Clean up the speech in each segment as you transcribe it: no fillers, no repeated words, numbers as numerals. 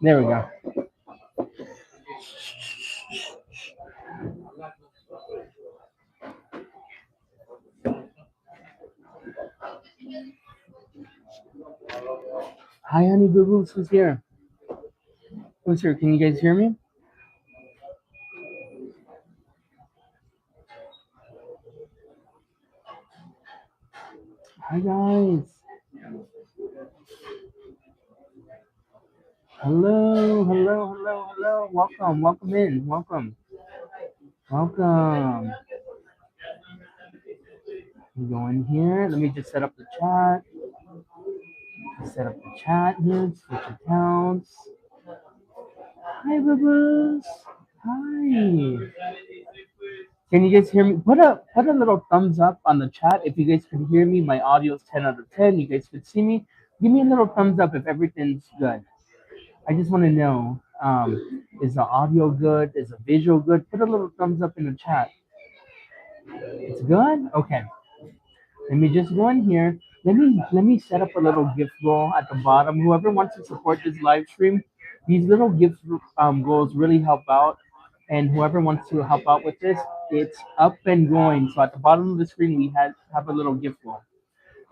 There we go. Hi, honey boo boos. Who's here? Who's here? Can you guys hear me? Hi, guys. Hello, hello, hello, hello. Welcome, welcome in. Welcome, welcome. You go in here. Let me just set up the chat. Set up the chat here. Switch accounts. Hi, boo boos. Hi. Can you guys hear me? Put a little thumbs up on the chat if you guys can hear me. My audio is 10 out of 10. You guys could see me. Give me a little thumbs up if everything's good. I just want to know, is the audio good? Is the visual good? Put a little thumbs up in the chat. It's good? Okay. Let me just go in here. Let me set up a little gift roll at the bottom. Whoever wants to support this live stream, these little gift rolls really help out. And whoever wants to help out with this, it's up and going. So at the bottom of the screen, we have a little gift roll.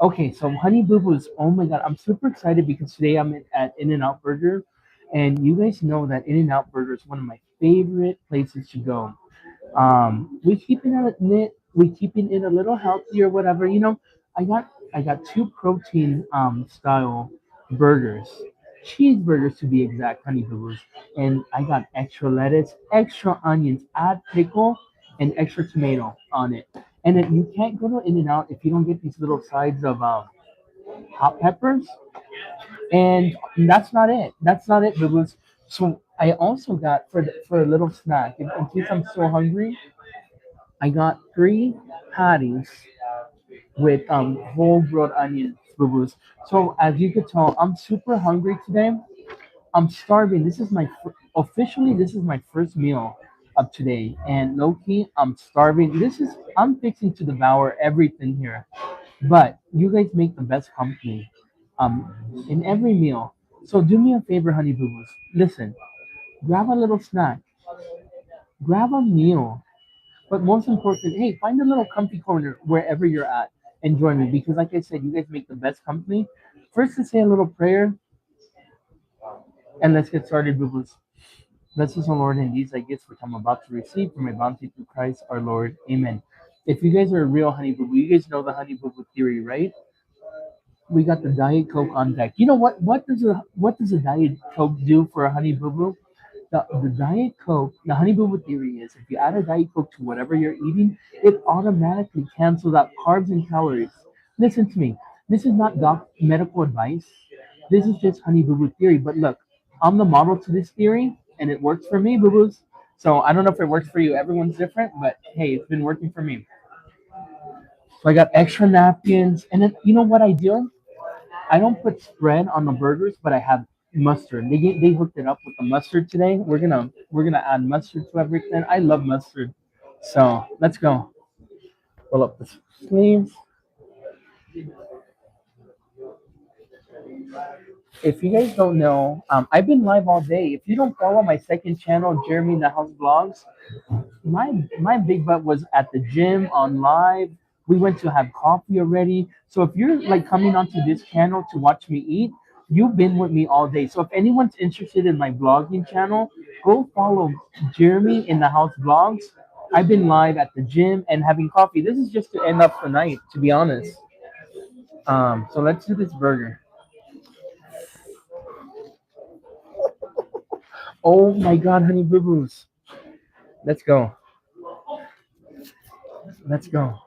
Okay, so Honey Boo Boo's. Oh my God, I'm super excited because today I'm at In-N-Out Burger, and you guys know that In-N-Out Burger is one of my favorite places to go. We keeping it we keeping it a little healthy or whatever. I got two protein style burgers, cheeseburgers to be exact, honey boo boos, and I got extra lettuce, extra onions, add pickle, and extra tomato on it. And then you can't go to In and Out if you don't get these little sides of hot peppers. And that's not it. That's not it, boo boos. So I also got for a little snack in case I'm so hungry. I got three patties with whole grilled onions, boo boos. So as you could tell, I'm super hungry today. I'm starving. Officially this is my first meal of today, and low key I'm starving. I'm fixing to devour everything here. But you guys make the best company, um, in every meal. So do me a favor, honey boo boos. Listen, grab a little snack, grab a meal, but most important, hey, find a little comfy corner wherever you're at and join me because, like I said, you guys make the best company. First, let's say a little prayer and let's get started, boo boos. Bless us, O Lord, and these thy gifts which I'm about to receive from my bounty through Christ our Lord. Amen. If you guys are a real honey boo boo, you guys know the honey boo boo theory, right? We got the Diet Coke on deck. You know what? What does a Diet Coke do for a honey boo boo? The Diet Coke, the honey boo boo theory is if you add a Diet Coke to whatever you're eating, it automatically cancels out carbs and calories. Listen to me. This is not medical advice. This is just honey boo boo theory. But look, I'm the model to this theory, and it works for me, boo boos. So I don't know if it works for you. Everyone's different, but hey, it's been working for me. So I got extra napkins, and then you know what I do? I don't put spread on the burgers, but I have mustard. They hooked it up with the mustard today. We're gonna add mustard to everything. I love mustard. So let's go. Roll up the sleeves. If you guys don't know, I've been live all day. If you don't follow my second channel, Jeremy in the House Vlogs, my big butt was at the gym on live. We went to have coffee already. So if you're like coming onto this channel to watch me eat, you've been with me all day. So if anyone's interested in my vlogging channel, go follow Jeremy in the House Vlogs. I've been live at the gym and having coffee. This is just to end up the night, to be honest. So let's do this burger. Oh my God, honey boo boos. Let's go. Let's go.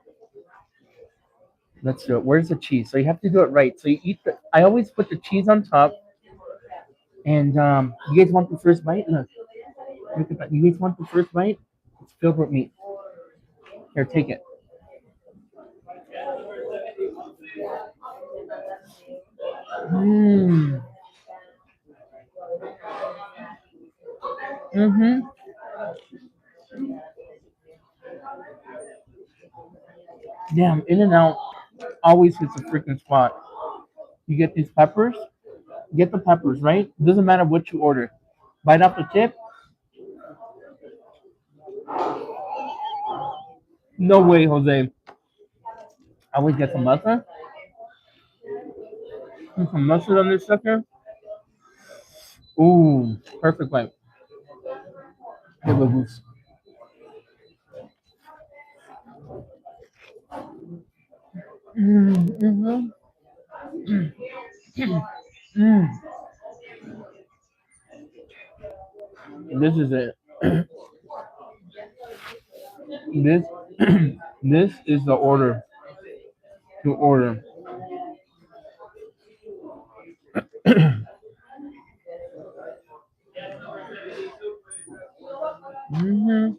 Let's do it. Where's the cheese? So you have to do it right. So you eat the. I always put the cheese on top, and you guys want the first bite? Look at that. You guys want the first bite? It's filled with meat. Here, take it. Mmm. Mm-hmm. Damn, In and Out always hits a freaking spot. You get these peppers, get the peppers, right? Doesn't matter what you order. Bite off the tip. No way, Jose. I always get some mustard. Put some mustard on this sucker. Ooh, perfect bite. Hey, boo-boos. Mm-hmm. Mm. This is it. This this is the order to order. Mm-hmm.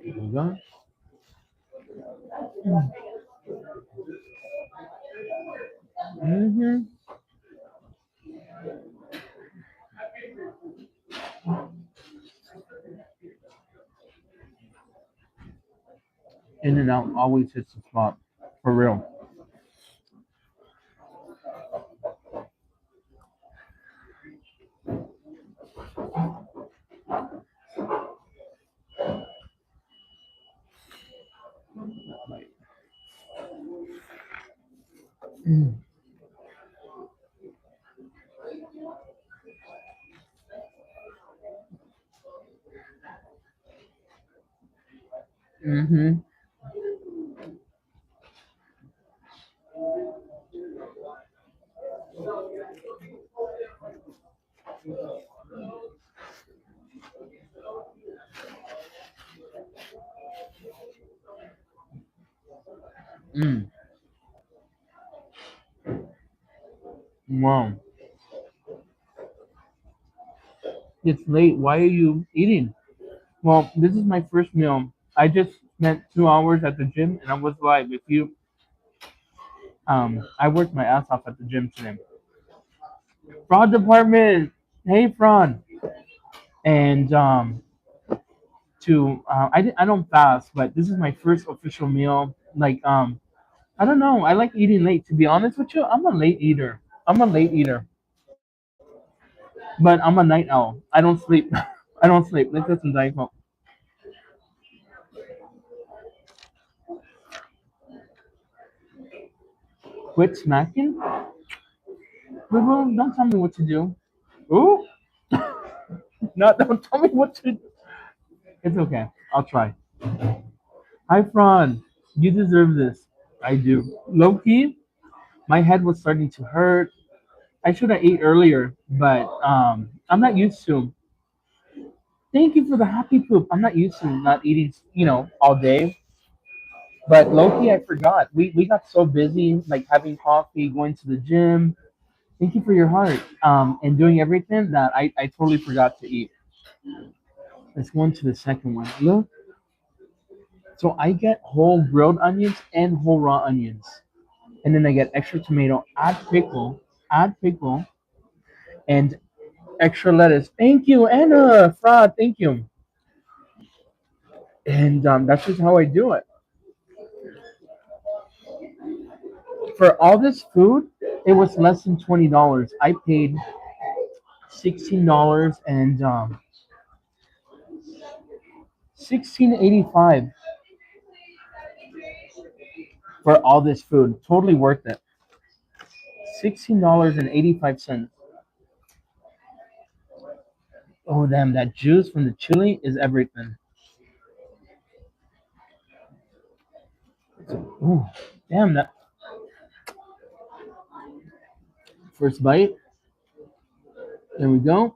There we go. Mm-hmm. In and Out always hits the spot. For real. Mm. Mm-hmm. Mm. Wow. It's late. Why are you eating? Well, this is my first meal. I just spent 2 hours at the gym and I was live. If you I worked my ass off at the gym today. Fraud department. Hey fraud. And I don't fast, but this is my first official meal. Like I don't know. I like eating late. To be honest with you, I'm a late eater. I'm a late eater, but I'm a night owl. I don't sleep. I don't sleep. Let's get some Diet Coke. Quit smacking? Boo, don't tell me what to do. Ooh, no, don't tell me what to do. It's okay. I'll try. Hi, Fran. You deserve this. I do. Low key, my head was starting to hurt. I should have ate earlier, but I'm not used to. Thank you for the happy poop. I'm not used to not eating, all day. But Loki, I forgot. We got so busy, like having coffee, going to the gym. Thank you for your heart. And doing everything that I totally forgot to eat. Let's go on to the second one. Look, so I get whole grilled onions and whole raw onions, and then I get extra tomato, add pickle, and extra lettuce. Thank you, Anna. Fraud. Thank you. And that's just how I do it. For all this food, it was less than $20. I paid $16 and 16.85 for all this food. Totally worth it. $16.85. Oh damn, that juice from the chili is everything. Ooh, damn that first bite. There we go.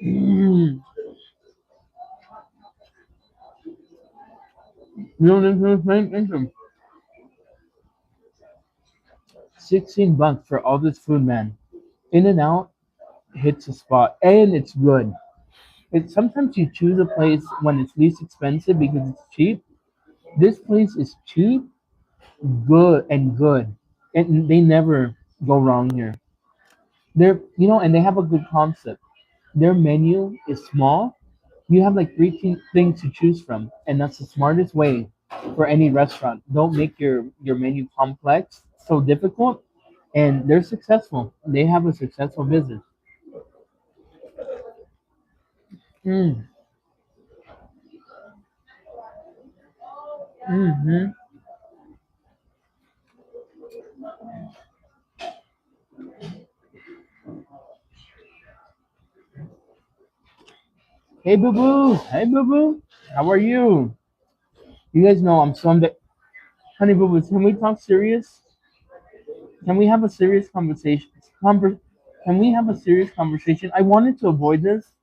Mm. You don't think 16 bucks for all this food, man. In and Out hits a spot, and it's good. It's sometimes you choose a place when it's least expensive because it's cheap. This place is cheap, good, and they never go wrong here. And they have a good concept. Their menu is small, You have like things to choose from, and that's the smartest way for any restaurant. Don't make your menu complex, so difficult, and they're successful. They have a successful business. Mm, hmm. Hey boo boo, hey boo boo, how are you? You guys know I'm Sunday. Honey boo boo, can we talk serious? Can we have a serious conversation? Can we have a serious conversation? I wanted to avoid this,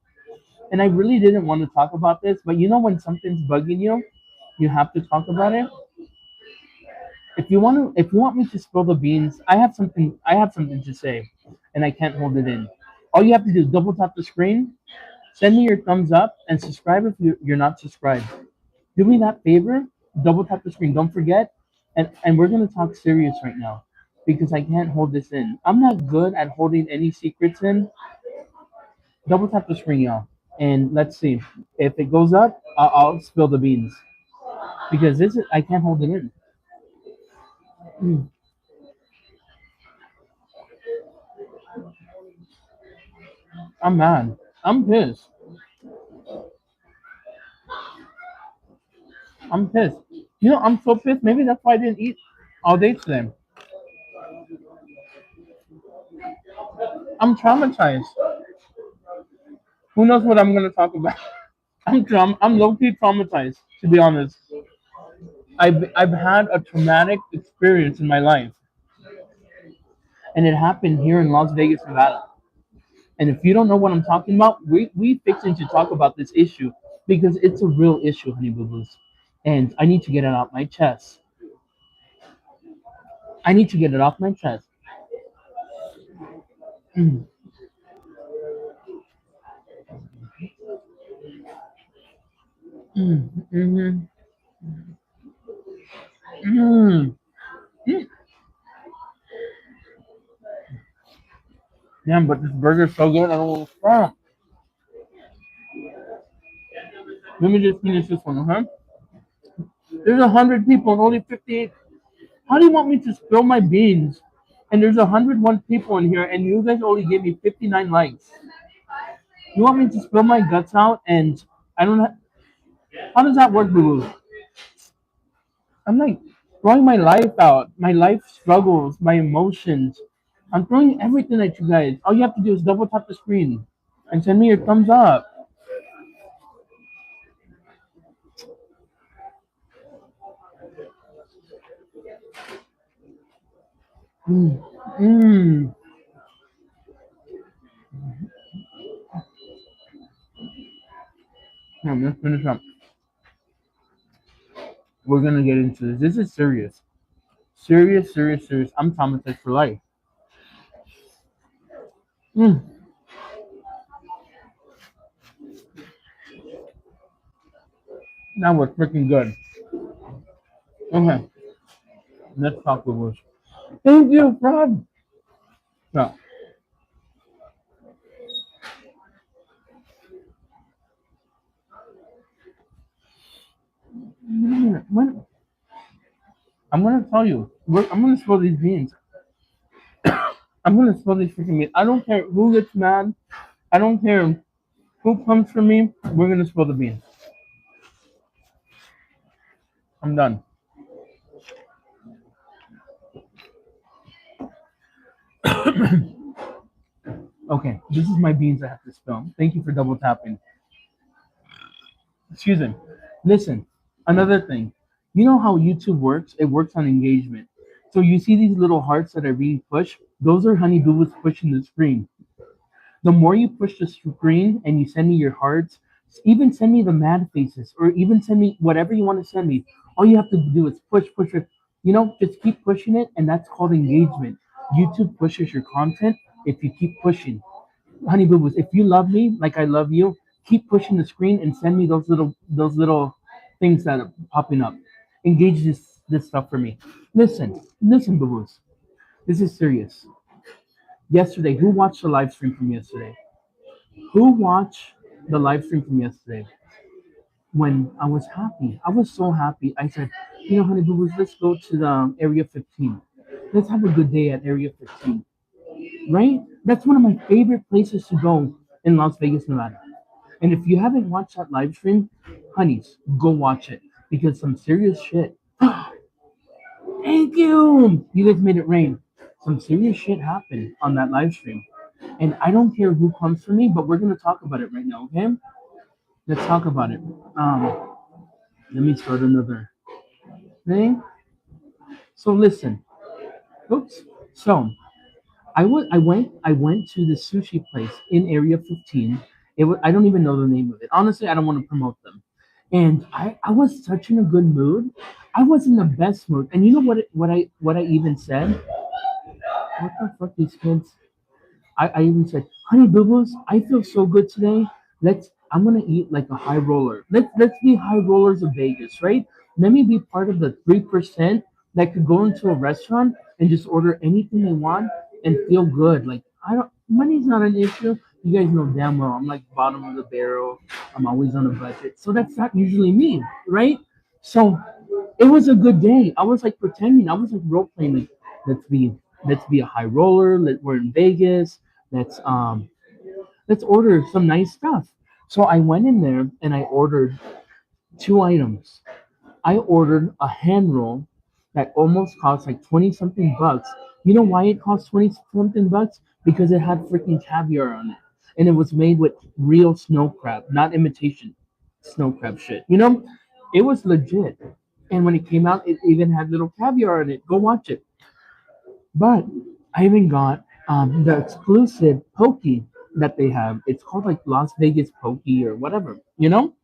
and I really didn't want to talk about this, but you know when something's bugging you, you have to talk about it. If you want me to spill the beans, I have something to say, and I can't hold it in. All you have to do is double tap the screen, send me your thumbs up, and subscribe if you're not subscribed. Do me that favor, double tap the screen. Don't forget, and we're gonna talk serious right now, because I can't hold this in. I'm not good at holding any secrets in. Double tap the screen, y'all, and let's see if it goes up. I'll spill the beans because this is I can't hold it in. Mm, I'm mad. I'm pissed. I'm pissed. You know, I'm so pissed. Maybe that's why I didn't eat all day today. I'm traumatized. Who knows what I'm gonna talk about? I'm low key traumatized, to be honest. I've had a traumatic experience in my life, and it happened here in Las Vegas, Nevada. And if you don't know what I'm talking about, we fixing to talk about this issue because it's a real issue, honey boo boos, and I need to get it out my chest. I need to get it off my chest. Mm, mm, mm, mm, mm. Damn, but this burger's so good. I don't want to stop. Let me just finish this one, okay? There's 100 people and only 58. How do you want me to spill my beans? And there's 101 people in here, and you guys only gave me 59 likes. You want me to spill my guts out, and I don't know. How does that work, boo boo? I'm like throwing my life out, my life struggles, my emotions. I'm throwing everything at you guys. All you have to do is double tap the screen and send me your thumbs up. Mm. Mm. Now, let's finish up. We're gonna get into this. This is serious. Serious, serious, serious. I'm traumatized for life. Mm. Now we're freaking good. Okay, let's talk with this. Thank you, Fred. So, when I'm gonna tell you, I'm gonna spill these beans. I'm gonna spill these freaking beans. I don't care who gets mad. I don't care who comes for me. We're gonna spill the beans. I'm done. Okay, this is my beans I have to spill. Thank you for double tapping. Excuse me. Listen, another thing. You know how YouTube works? It works on engagement. So you see these little hearts that are being pushed? Those are Honey Boo Boo's pushing the screen. The more you push the screen and you send me your hearts, even send me the mad faces, or even send me whatever you want to send me. All you have to do is push, push it. You know, just keep pushing it, and that's called engagement. YouTube pushes your content if you keep pushing. Honey Boo Boos, if you love me like I love you, keep pushing the screen and send me those little things that are popping up. Engage this stuff for me. Listen, Boo Boos. This is serious. Yesterday, who watched the live stream from yesterday? Who watched the live stream from yesterday when I was happy. I was so happy. I said, you know, honey boo boos, let's go to the Area 15. Let's have a good day at Area 15. Right? That's one of my favorite places to go in Las Vegas, Nevada. And if you haven't watched that live stream, honeys, go watch it because some serious shit. Thank you. You guys made it rain. Some serious shit happened on that live stream. And I don't care who comes for me, but we're gonna talk about it right now, okay? Let's talk about it. Let me start another thing. So listen. Oops. So I went to the sushi place in Area 15. I don't even know the name of it. Honestly, I don't want to promote them. And I was such in a good mood. I was in the best mood. And you know what I even said? What the fuck these kids? I even said, honey boo boos, I feel so good today. I'm gonna eat like a high roller. Let's be high rollers of Vegas, right? Let me be part of the 3% that could go into a restaurant and just order anything they want and feel good. Like I don't money's not an issue. You guys know damn well I'm like bottom of the barrel. I'm always on a budget. So that's not usually me, right? So it was a good day. I was like pretending. I was like role playing. Like let's be let's be a high roller. We're in Vegas. Let's um let's order some nice stuff. So I went in there and I ordered two items. I ordered a hand roll that almost cost like 20 something bucks. You know why it cost 20 something bucks? Because it had freaking caviar on it. And it was made with real snow crab, not imitation snow crab shit. You know, it was legit. And when it came out, it even had little caviar on it. Go watch it. But I even got the exclusive pokey that they have. It's called like Las Vegas pokey or whatever, you know?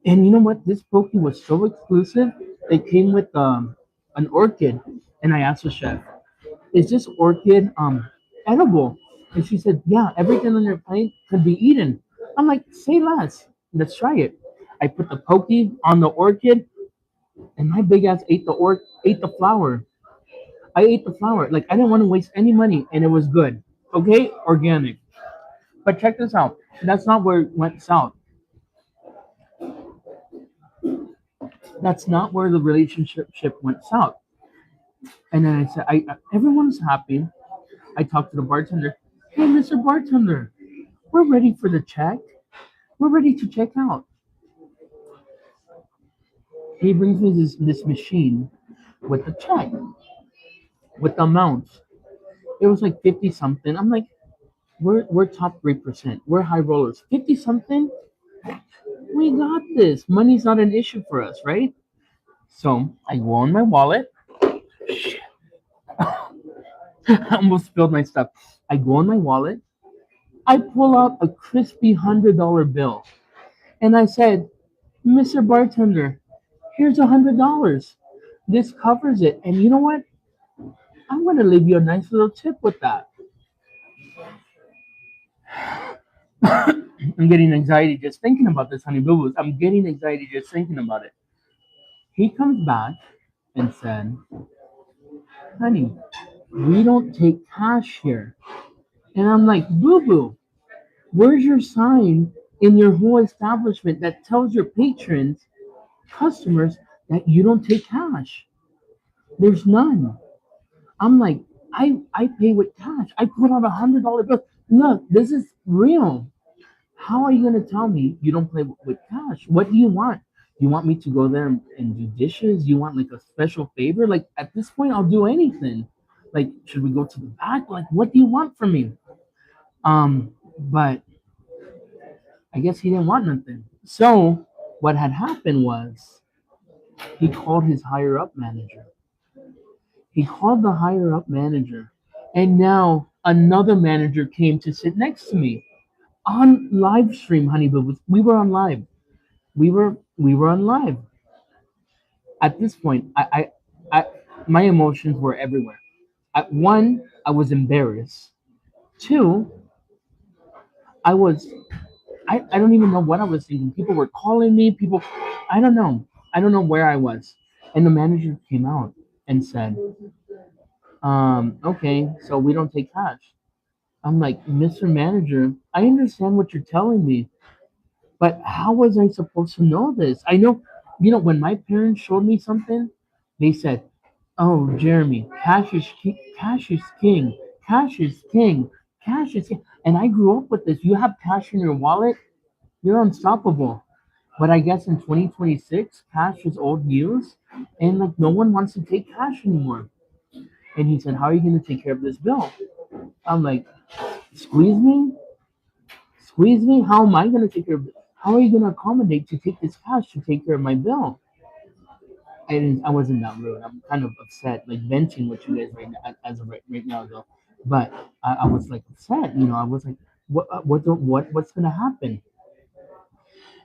And you know what? This pokey was so exclusive. It came with an orchid. And I asked the chef, is this orchid edible? And she said, yeah, everything on your plate could be eaten. I'm like, say less. Let's try it. I put the pokey on the orchid, and my big ass ate the flower. I ate the flower. Like I didn't want to waste any money, and it was good. Okay, organic. But check this out. That's not where it went south. That's not where the relationship went south. And then I said, everyone's happy. I talked to the bartender. Hey, Mr. Bartender, we're ready for the check. We're ready to check out. He brings me this machine with the check, with the amount. It was like 50 something. I'm like, we're top 3%. We're high rollers. 50 something? We got this. Money's not an issue for us, right? So I go on my wallet. I almost spilled my stuff. I go on my wallet. I pull out a crispy $100 bill. And I said, Mr. Bartender, here's $100. This covers it. And you know what? I'm going to leave you a nice little tip with that. I'm getting anxiety just thinking about this, honey boo boos. I'm getting anxiety just thinking about it. He comes back and said, honey, we don't take cash here. And I'm like, boo boo, where's your sign in your whole establishment that tells your patrons, customers, that you don't take cash? There's none. I'm like, I pay with cash. I put out $100 bill. Look, this is real. How are you gonna tell me you don't play with cash? What do you want? You want me to go there and do dishes? You want like a special favor? Like at this point, I'll do anything. Like, should we go to the back? Like, what do you want from me? But I guess he didn't want nothing. So what had happened was he called his higher up manager. He called the higher up manager, and now another manager came to sit next to me on live stream, honey boo. We were on live. We were on live. At this point, I my emotions were everywhere. At one, I was embarrassed. Two, I was I don't even know what I was thinking. People were calling me. People, I don't know. I don't know where I was. And the manager came out and said, okay, so we don't take cash. I'm like, Mr. Manager, I understand what you're telling me, but how was I supposed to know this? I know, when my parents showed me something, they said, "Oh, Jeremy, cash is king, cash is king, cash is king." And I grew up with this. You have cash in your wallet, you're unstoppable. But I guess in 2026, cash is old news, and like no one wants to take cash anymore. And he said, "How are you going to take care of this bill?" I'm like, "Squeeze me, squeeze me. How am I going to take care of it? How are you going to accommodate to take this cash to take care of my bill?" I didn't. I wasn't that rude. I'm kind of upset, like venting with you guys right now, as of right now, though. But I was like upset. I was like, what's going to happen?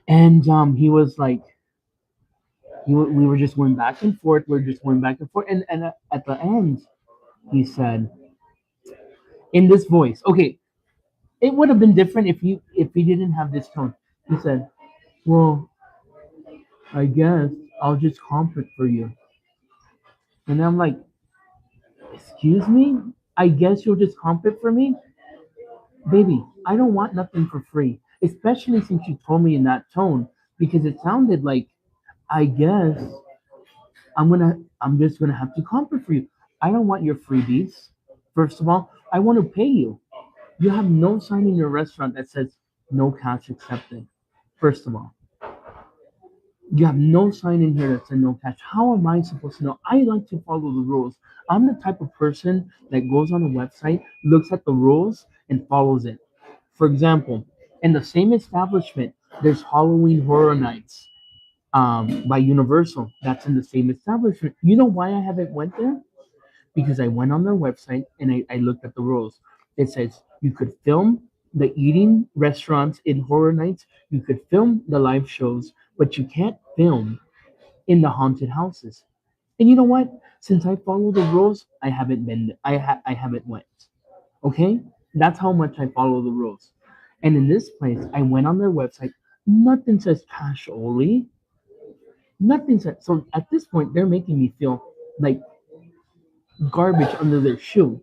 And he was like, we were just going back and forth. We are just going back and forth. And at the end, he said, in this voice, okay, it would have been different if he didn't have this tone. He said, "Well, I guess I'll just comp it for you." And I'm like, "Excuse me? I guess you'll just comp it for me? Baby, I don't want nothing for free. Especially since you told me in that tone, because it sounded like, I guess I'm just gonna have to comp it for you. I don't want your freebies. First of all, I want to pay you. You have no sign in your restaurant that says no cash accepted. First of all, you have no sign in here that says no cash. How am I supposed to know? I like to follow the rules. I'm the type of person that goes on a website, looks at the rules, and follows it. For example, in the same establishment, there's Halloween Horror Nights by Universal. That's in the same establishment. You know why I haven't went there? Because I went on their website and I looked at the rules. It says you could film the eating restaurants in Horror Nights, you could film the live shows, but you can't film in the haunted houses. And you know what? Since I follow the rules, I haven't been. I haven't went. Okay, that's how much I follow the rules. And in this place, I went on their website. Nothing says cash only. Nothing says. So at this point, they're making me feel like garbage under their shoe,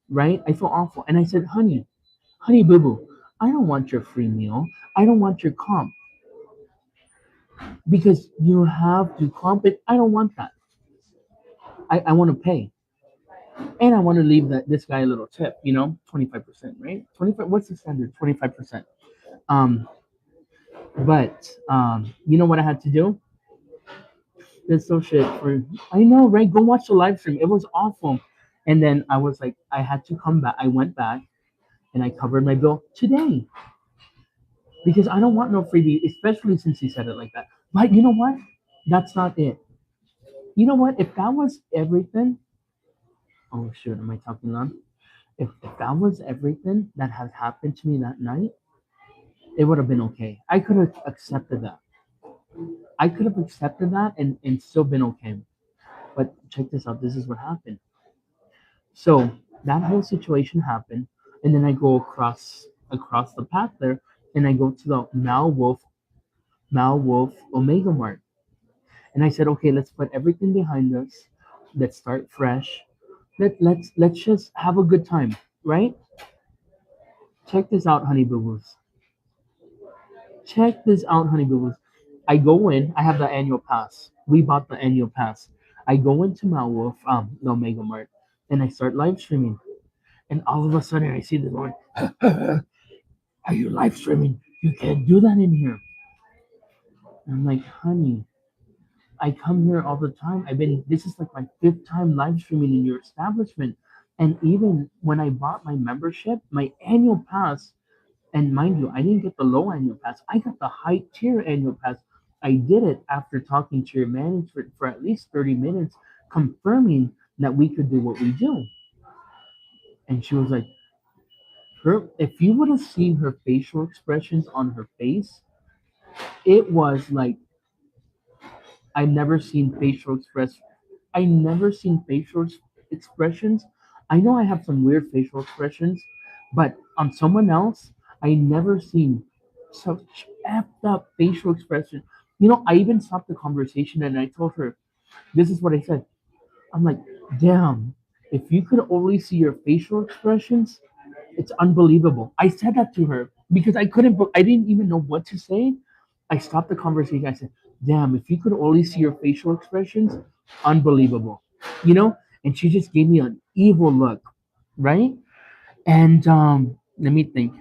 right? I feel awful. And I said, honey boo boo, I don't want your free meal. I don't want your comp because you have to comp it. I don't want that. I want to pay. And I want to leave this guy a little tip, 25%, right? 25, what's the standard? 25%. Um, but you know what I had to do? This so shit for I know, right? Go watch the live stream. It was awful. And then I was like, I had to come back. I went back and I covered my bill today because I don't want no freebie, especially since he said it like that. But you know what? That's not it. You know what? If that was everything, oh shoot, am I talking loud? If that was everything that had happened to me that night, it would have been okay. I could have accepted that. I could have accepted that and still been okay. But check this out. This is what happened. So that whole situation happened, and then I go across the path there, and I go to the Mal Wolf Omega Mart. And I said, okay, let's put everything behind us. Let's start fresh. Let's just have a good time, right? Check this out, honey boo boos. Check this out, honey boo boos. I go in. I have the annual pass. We bought the annual pass. I go into Malwolf, the Omega Mart, and I start live streaming. And all of a sudden, I see this one. Are you live streaming? You can't do that in here. And I'm like, honey, I come here all the time. This is like my fifth time live streaming in your establishment. And even when I bought my membership, my annual pass, and mind you, I didn't get the low annual pass, I got the high tier annual pass. I did it after talking to your manager for at least 30 minutes, confirming that we could do what we do. And she was like, if you would have seen her facial expressions on her face, it was like I never seen facial express. I never seen expressions. I know I have some weird facial expressions, but on someone else, I never seen such effed up facial expression. I even stopped the conversation and I told her, this is what I said. I'm like, damn, if you could only see your facial expressions, It's unbelievable. I said that to her because I didn't even know what to say. I stopped the conversation. I said, damn, if you could only see your facial expressions, unbelievable. You know? And she just gave me an evil look, right? And let me think.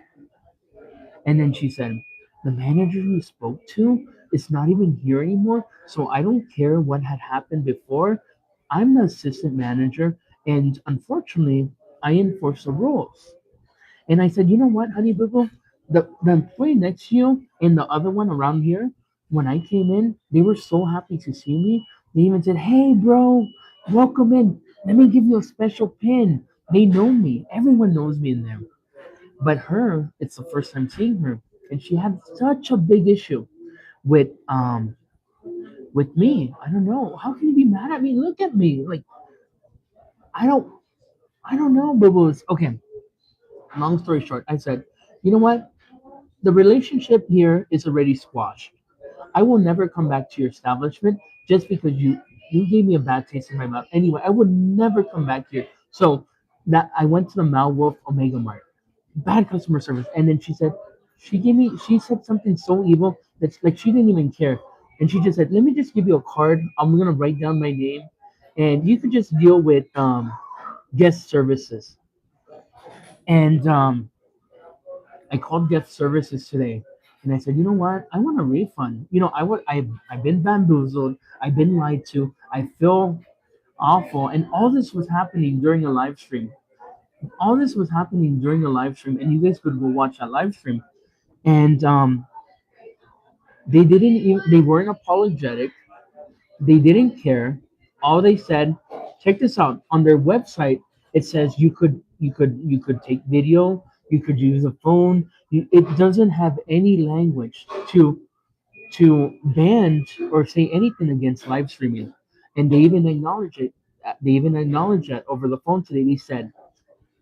And then she said, the manager you spoke to is not even here anymore. So I don't care what had happened before. I'm the assistant manager, and unfortunately, I enforce the rules. And I said, you know what, honey boo boo? The employee next to you and the other one around here, when I came in, they were so happy to see me. They even said, hey, bro, welcome in. Let me give you a special pin. They know me. Everyone knows me in there. But her, it's the first time seeing her. And she had such a big issue with with me. I don't know. How can you be mad at me? Look at me. Like I don't I don't know, boo boos. Okay, long story short, I said, you know what? The relationship here is already squashed. I will never come back to your establishment just because you gave me a bad taste in my mouth. Anyway, I would never come back here. So that I went to the Malwolf Omega Mart. Bad customer service. And then she said something so evil that like she didn't even care. And she just said, let me just give you a card. I'm gonna write down my name and you could just deal with guest services. And I called guest services today and I said, you know what? I want a refund. You know, I've been bamboozled, I've been lied to, I feel awful. And all this was happening during a live stream. All this was happening during a live stream, and you guys could go watch that live stream. And they weren't apologetic. They didn't care. All they said, check this out. On their website, it says you could take video, you could use a phone. It doesn't have any language to ban or say anything against live streaming. And they even acknowledge it. They even acknowledged that over the phone today. They said,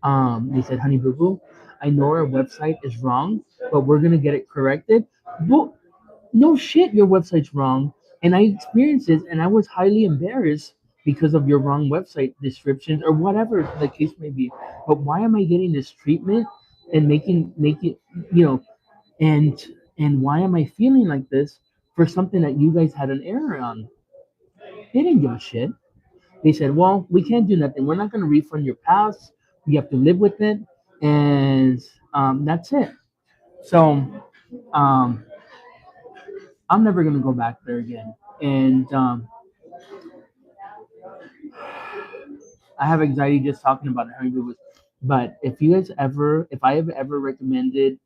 honey boo boo, I know our website is wrong, but we're gonna get it corrected. But no shit, your website's wrong. And I experienced this and I was highly embarrassed because of your wrong website descriptions or whatever the case may be. But why am I getting this treatment and making you know and why am I feeling like this for something that you guys had an error on? They didn't give a shit. They said, well, we can't do nothing. We're not gonna refund your pass. You have to live with it, and that's it. So um, I'm never gonna go back there again. And I have anxiety just talking about it, Honey Boo Boos. But if I have ever recommended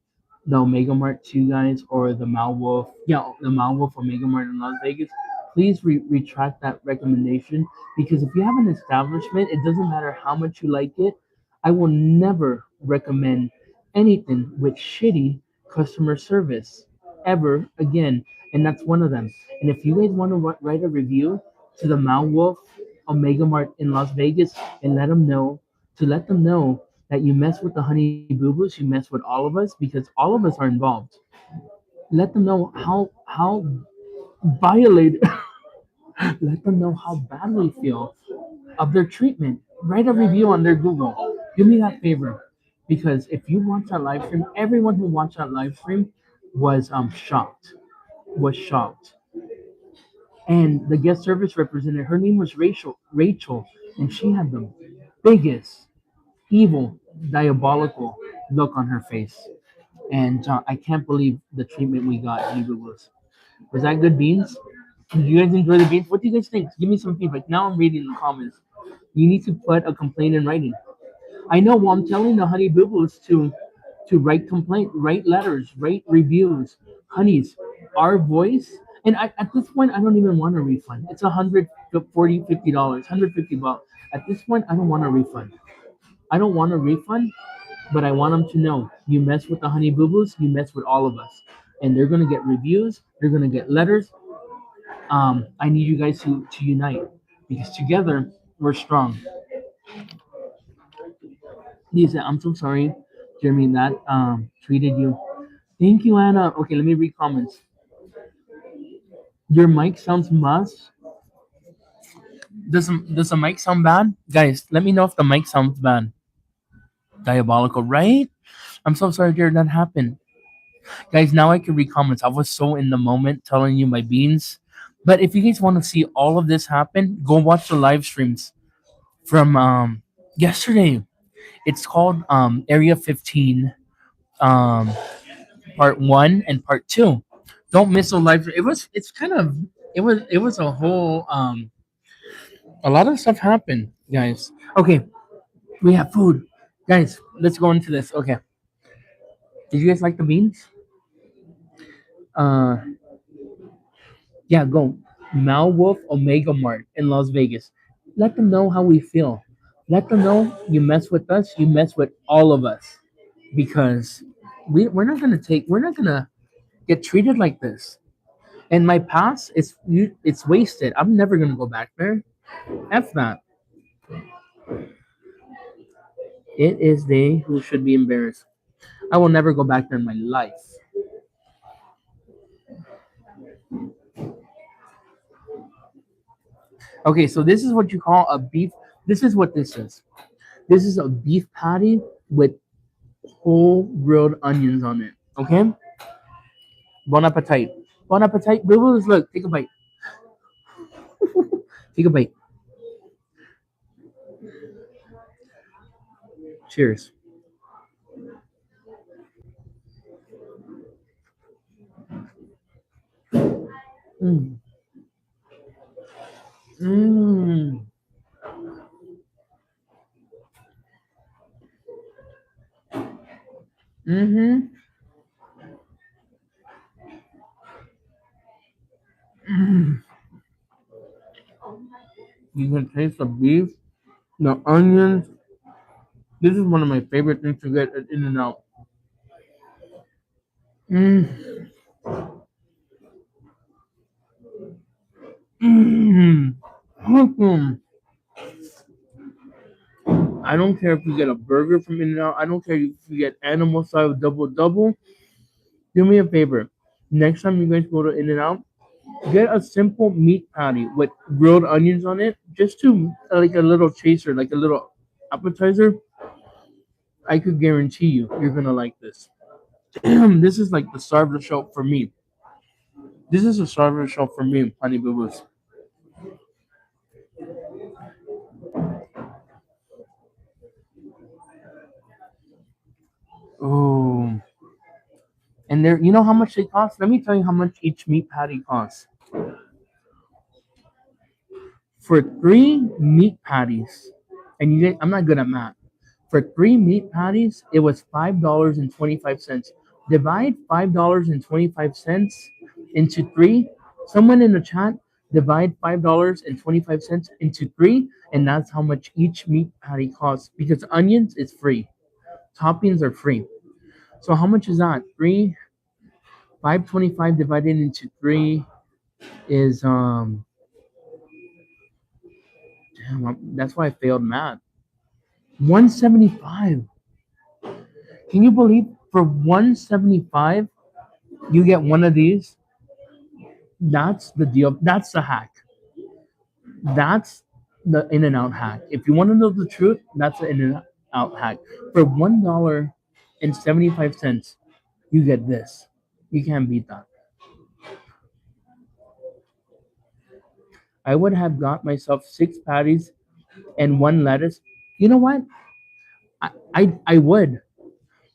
the Omega Mart to you guys or the Malwolf, yeah, the Malwolf Omega Mart in Las Vegas, please retract that recommendation because if you have an establishment, it doesn't matter how much you like it. I will never recommend anything with shitty customer service ever again, and that's one of them. And if you guys want to write a review to the Malwolf Omega Mart in Las Vegas and let them know that you mess with the Honey Boo Boos, you mess with all of us because all of us are involved. Let them know how violated. Let them know how bad we feel of their treatment. Write a review on their Google. Do me that favor, because if you watch that live stream, everyone who watched that live stream was shocked. Was shocked. And the guest service representative, her name was Rachel, and she had the biggest evil, diabolical look on her face. And I can't believe the treatment we got. Eva was that good beans? Did you guys enjoy the beans? What do you guys think? Give me some feedback. Now I'm reading the comments. You need to put a complaint in writing. I know. Well, I'm telling the honey boo boos to write complaint, write letters, write reviews. Honeys, our voice. And at this point, I don't even want a refund. It's $140, $50, $150. At this point, I don't want a refund. I don't want a refund, but I want them to know you mess with the honey boo boos, you mess with all of us. And they're gonna get reviews, they're gonna get letters. I need you guys to unite because together we're strong. Lisa, I'm so sorry, Jeremy, that treated you. Thank you, Anna. Okay, let me read comments. Your mic sounds must. Does the mic sound bad? Guys, let me know if the mic sounds bad. Diabolical, right? I'm so sorry, Jared, that happened. Guys, now I can read comments. I was so in the moment telling you my beans. But if you guys want to see all of this happen, go watch the live streams from yesterday. It's called Area 15 um part 1 and part 2. Don't miss the live. It was a whole a lot of stuff happened, guys. Okay, we have food. Guys, let's go into this. Okay. Did you guys like the beans? Uh Yeah, go. Wolf Omega Mart in Las Vegas. Let them know how we feel. Let them know you mess with us, you mess with all of us. Because we're not gonna get treated like this. And my past it's wasted. I'm never gonna go back there. F that. It is they who should be embarrassed. I will never go back there in my life. Okay, so this is what you call a beef. This is what this is. This is a beef patty with whole grilled onions on it. Okay? Bon appetit. Bon appetit. Boo-boos, look, take a bite. Take a bite. Cheers. Mm. Mm. Mm-hmm. Mm. You can taste the beef, the onions. This is one of my favorite things to get at In and Out. Mm. Mm. Mm. I don't care if you get a burger from In and Out. I don't care if you get animal style double double. Do me a favor. Next time you guys go to In and Out, get a simple meat patty with grilled onions on it, just to like a little chaser, like a little appetizer. I could guarantee you're gonna like this. This is like the star of the show for me. This is the star of the show for me, Honey Boo Boos. Oh, and there, you know how much they cost? Let me tell you how much each meat patty costs. For three meat patties, and you get, I'm not good at math. For three meat patties, it was $5.25. Divide $5.25 into three. Someone in the chat divide $5.25 into three, and that's how much each meat patty costs. Because onions is free, toppings are free. So how much is that? 525 divided into three is damn, that's why I failed math. 175. Can you believe for 175 you get one of these? That's the deal. That's the hack. That's the In and Out hack. If you want to know the truth, that's the In and Out hack. For $1.75, you get this. You can't beat that. I would have got myself six patties and one lettuce. You know what? I would.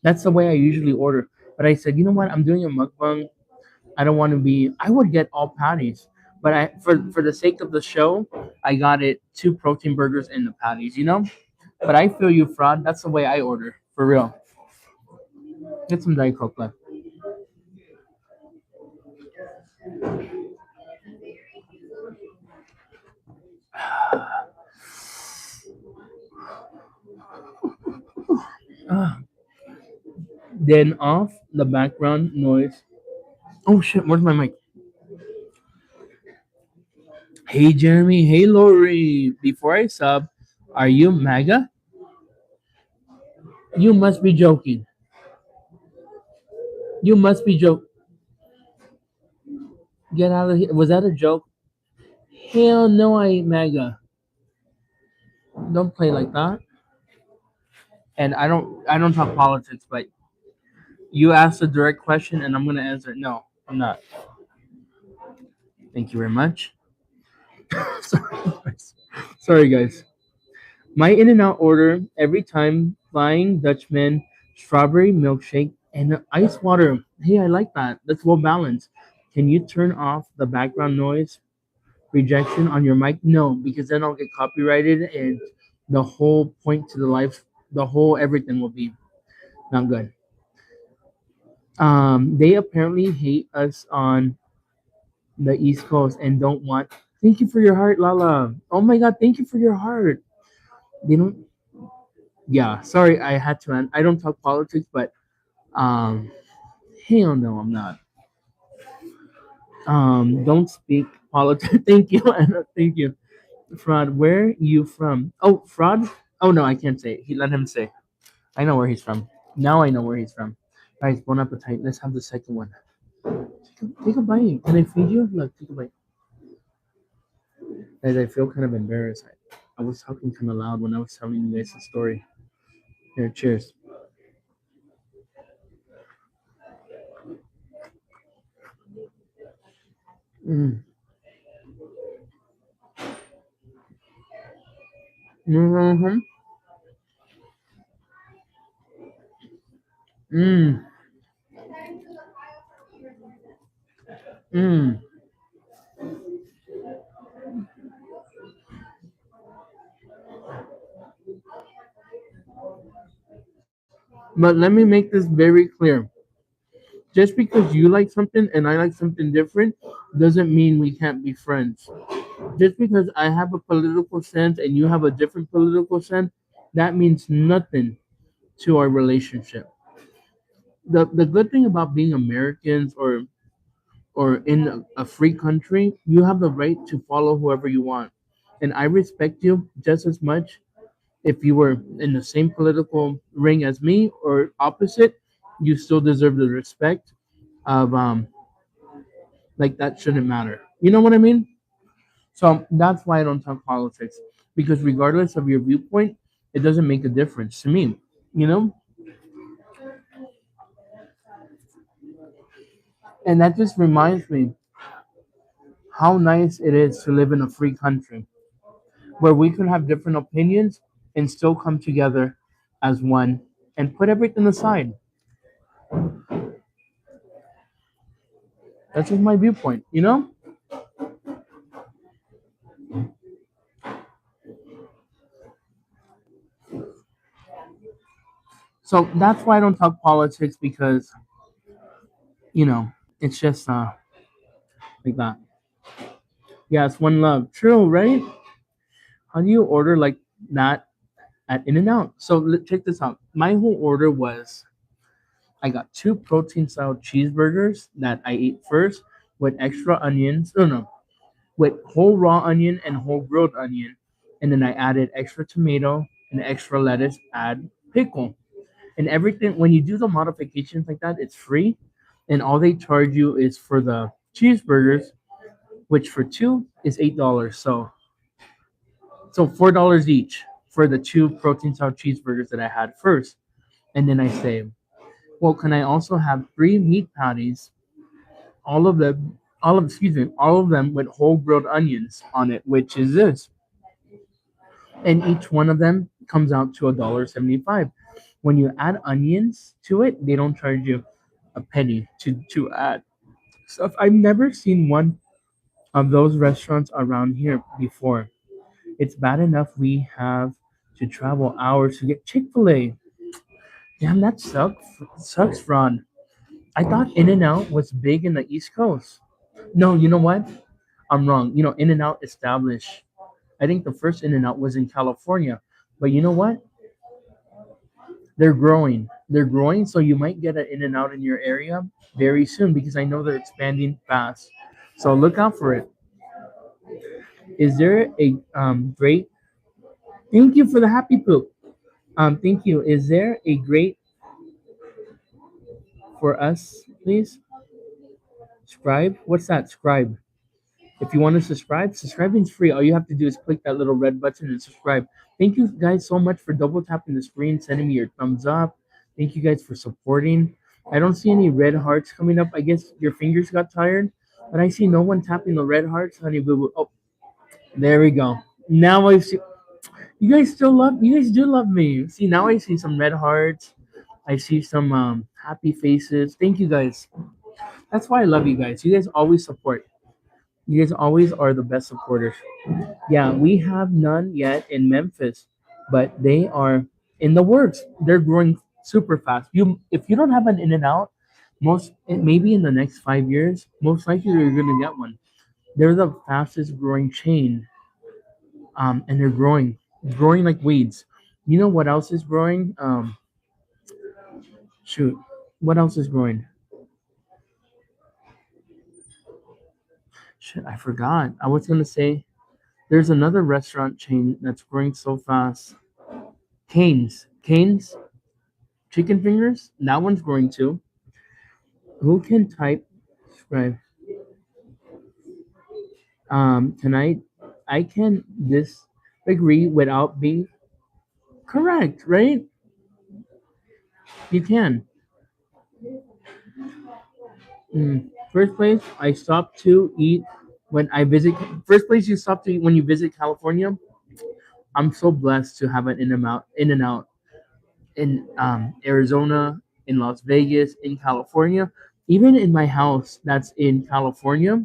That's the way I usually order. But I said, you know what? I'm doing a mukbang. I don't want to be. I would get all patties, but I for the sake of the show, I got it two protein burgers and the patties. You know. But I feel you, fraud. That's the way I order for real. Get some Diet Coke left. Then off the background noise. Oh shit! Where's my mic? Hey Jeremy. Hey Lori. Before I sub, are you MAGA? You must be joking. You must be joking. Get out of here. Was that a joke? Hell no, I ain't MAGA. Don't play like that. And I don't talk politics, but You asked a direct question, and I'm gonna answer. No, I'm not. Thank you very much. Sorry, guys. Sorry, guys. My In and Out order every time: Flying Dutchman, strawberry milkshake, and ice water. Hey, I like that. That's well balanced. Can you turn off the background noise rejection on your mic? No, because then I'll get copyrighted, and the whole point to the life, the whole everything will be not good. They apparently hate us on the East Coast and don't want. Thank you for your heart, Lala. Oh my God, thank you for your heart. They don't. Yeah, sorry, I had to. I don't talk politics, but um, hell no, I'm not. Don't speak politics. Thank you, Anna. Thank you. Fraud, where you from? Oh, fraud. Oh no, I can't say it. He let him say. I know where he's from. Now I know where he's from. Guys, bon appetit. Let's have the second one. Take a bite. Can I feed you? Look, take a bite. Guys, I feel kind of embarrassed. I was talking kind of loud when I was telling you guys the story. Here, cheers. Mm. Mm-hmm. Mm. Mm. But let me make this very clear. Just because you like something and I like something different doesn't mean we can't be friends. Just because I have a political sense and you have a different political sense, that means nothing to our relationship. The good thing about being Americans or in a free country, you have the right to follow whoever you want. And I respect you just as much if you were in the same political ring as me or opposite, you still deserve the respect of like that shouldn't matter. You know what I mean? So that's why I don't talk politics because regardless of your viewpoint, it doesn't make a difference to me. You know, and that just reminds me how nice it is to live in a free country where we can have different opinions and still come together as one and put everything aside. That's just my viewpoint. You know. So that's why I don't talk politics because it's just like that. Yeah, it's one love. True, right? How do you order like that at In and Out? So check this out. My whole order was I got two protein style cheeseburgers that I ate first with extra onions. No, with whole raw onion and whole grilled onion, and then I added extra tomato and extra lettuce. Add pickle and everything. When you do the modifications like that, it's free, and all they charge you is for the cheeseburgers, which for two is $8. So $4 each for the two protein style cheeseburgers that I had first. And then I say, well, can I also have three meat patties, all of them, all of them with whole grilled onions on it, which is this. And each one of them comes out to $1.75. When you add onions to it, they don't charge you a penny to add. So I've never seen one of those restaurants around here before. It's bad enough we have to travel hours to get Chick-fil-A. Damn, that sucks, Ron. I thought In-N-Out was big in the East Coast. No, you know what? I'm wrong. In-N-Out established. I think the first In-N-Out was in California. But you know what? They're growing. They're growing, so you might get an In-N-Out in your area very soon because I know they're expanding fast. So look out for it. Is there a great? Thank you for the happy poop. Thank you. Is there a great for us, please? Scribe. What's that? Scribe. If you want to subscribe, subscribing's free. All you have to do is click that little red button and subscribe. Thank you guys so much for double tapping the screen, sending me your thumbs up. Thank you guys for supporting. I don't see any red hearts coming up. I guess your fingers got tired, but I see no one tapping the red hearts, honey boo boo. Oh, there we go. Now I see. You guys still love. You guys do love me. See, now I see some red hearts. I see some happy faces. Thank you guys. That's why I love you guys. You guys always support. You guys always are the best supporters. Yeah, we have none yet in Memphis, but they are in the works. They're growing super fast. If you don't have an In and Out, maybe in the next 5 years, most likely you're gonna get one. They're the fastest growing chain, and they're growing like weeds. You know what else is growing? Shoot, what else is growing? Shit, I forgot. I was gonna say there's another restaurant chain that's growing so fast. Canes, chicken fingers. That one's growing too. Who can type scribe? Tonight I can disagree without being correct, right? You can. First place I stop to eat when I visit. First place you stop to eat when you visit California. I'm so blessed to have an In and Out in Arizona, in Las Vegas, in California, even in my house that's in California.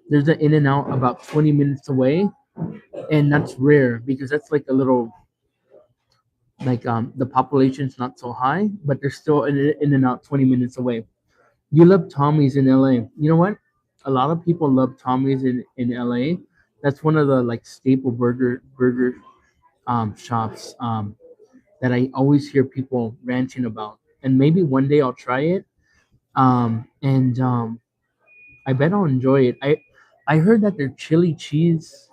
There's an In-N-Out about 20 minutes away, and that's rare because that's like a little like the population's not so high, but there's still an In-N-Out 20 minutes away. You love Tommy's in LA. You know what? A lot of people love Tommy's in LA. That's one of the like staple burger shops that I always hear people ranting about. And maybe one day I'll try it. And I bet I'll enjoy it. I heard that their chili cheese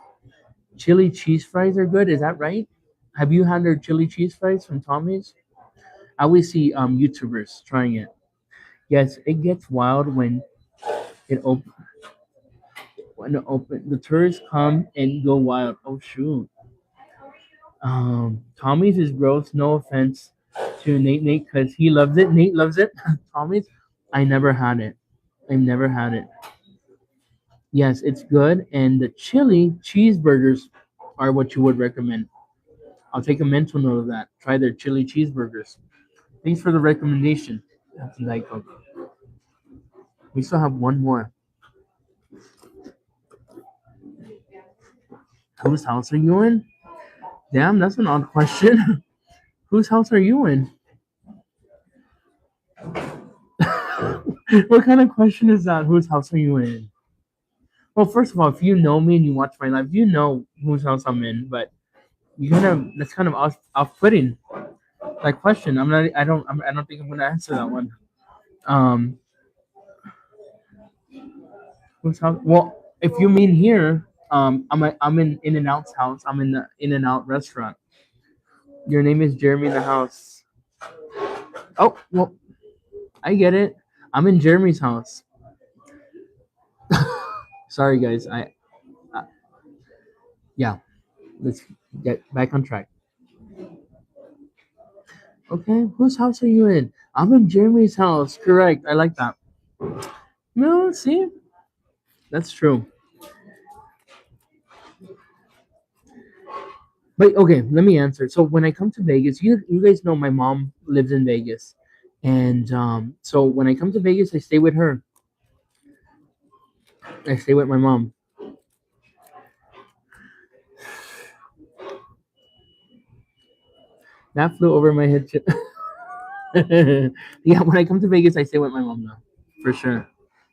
fries are good. Is that right? Have you had their chili cheese fries from Tommy's? I always see YouTubers trying it. Yes, it gets wild it op- when it open. The tourists come and go wild. Oh shoot. Tommy's is gross. No offense to Nate because he loves it. Nate loves it. Tommy's. I never had it. I've never had it. Yes, it's good, and the chili cheeseburgers are what you would recommend. I'll take a mental note of that. Try their chili cheeseburgers. Thanks for the recommendation. That's Diet Coke. We still have one more. Whose house are you in? Damn, that's an odd question. Whose house are you in? What kind of question is that? Whose house are you in? Well, first of all, if you know me and you watch my live, you know whose house I'm in. But you kind of that's kind of off-putting. That question. I'm not. I don't think I'm gonna answer that one. Um, whose house? Well, if you mean here, I'm in In-N-Out's house. I'm in the In-N-Out restaurant. Your name is Jeremy in the house. Oh, well, I get it. I'm in Jeremy's house. Sorry, guys. Uh, yeah. Let's get back on track. Okay, whose house are you in? I'm in Jeremy's house. Correct. I like that. No, see, that's true. But okay, let me answer. So when I come to Vegas, you guys know my mom lives in Vegas, and so when I come to Vegas, I stay with her. I stay with my mom. That flew over my head. Yeah, when I come to Vegas, I stay with my mom now, for sure.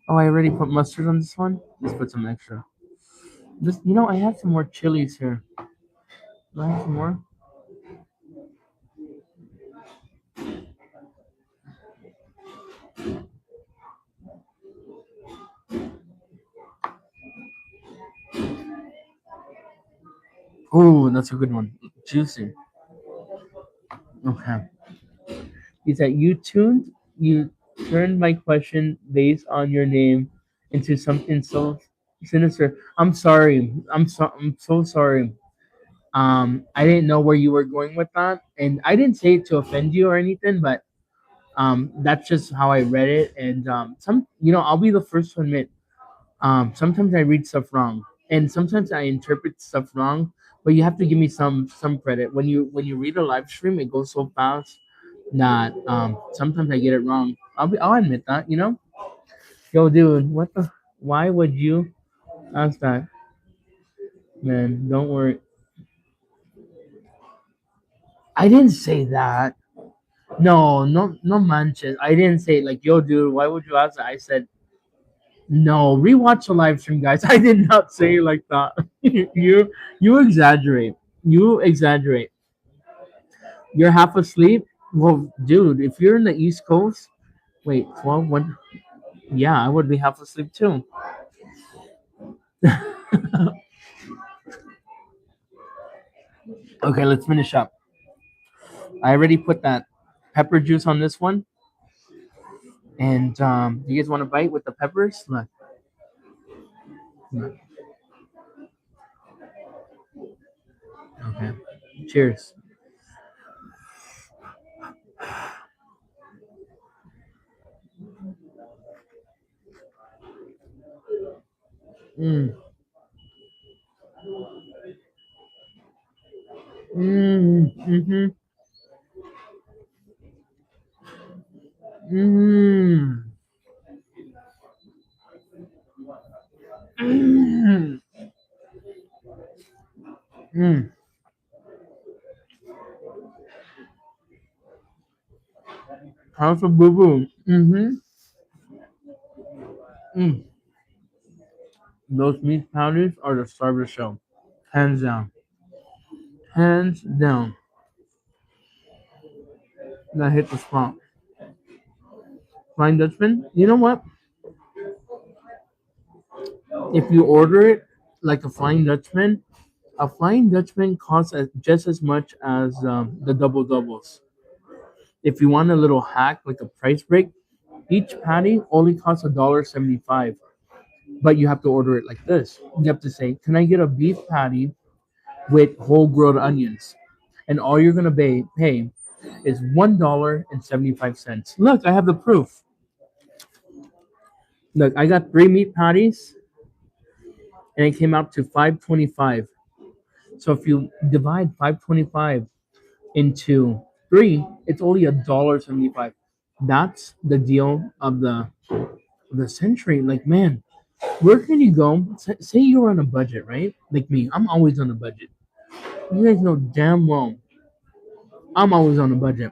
Oh, I already put mustard on this one. Let's put some extra. I have some more chilies here. Do I have some more? Oh, that's a good one. Juicy. Okay. Is that you turned my question based on your name into something so sinister. I'm sorry. I'm so sorry. I didn't know where you were going with that, and I didn't say it to offend you or anything, but That's just how I read it, and I'll be the first to admit, sometimes I read stuff wrong, and sometimes I interpret stuff wrong. But you have to give me some credit. When you read a live stream, it goes so fast that sometimes I get it wrong. I'll admit that. Yo, dude, what the? Why would you ask that, man? Don't worry. I didn't say that. No, no, no manches. I didn't say like, yo, dude, why would you ask that? I said no. Rewatch the live stream, guys. I did not say it like that. You exaggerate. You exaggerate. You're half asleep. Well, dude, if you're in the East Coast, wait, 12, 1. Yeah, I would be half asleep too. Okay, let's finish up. I already put that pepper juice on this one. And you guys want to bite with the peppers? Look, look. Okay. Cheers. Mm. Mm. Mm-hmm. Mm. Mm. Mm. How's a boo boo? Mm-hmm. Mm. Those meat patties are the star of the show. Hands down. Hands down. That hit the spot. Flying Dutchman, you know what? If you order it like a Flying Dutchman costs just as much as the double doubles. If you want a little hack, like a price break, each patty only costs $1.75. But you have to order it like this. You have to say, "Can I get a beef patty with whole grilled onions?" And all you're gonna pay is $1.75. Look, I have the proof. Look, I got 3 meat patties, and it came out to 5.25. So if you divide 5.25 into 3, it's only $1.75. That's the deal of the century. Like, man, where can you go? Say you're on a budget, right? Like me, I'm always on a budget. You guys know damn well I'm always on a budget.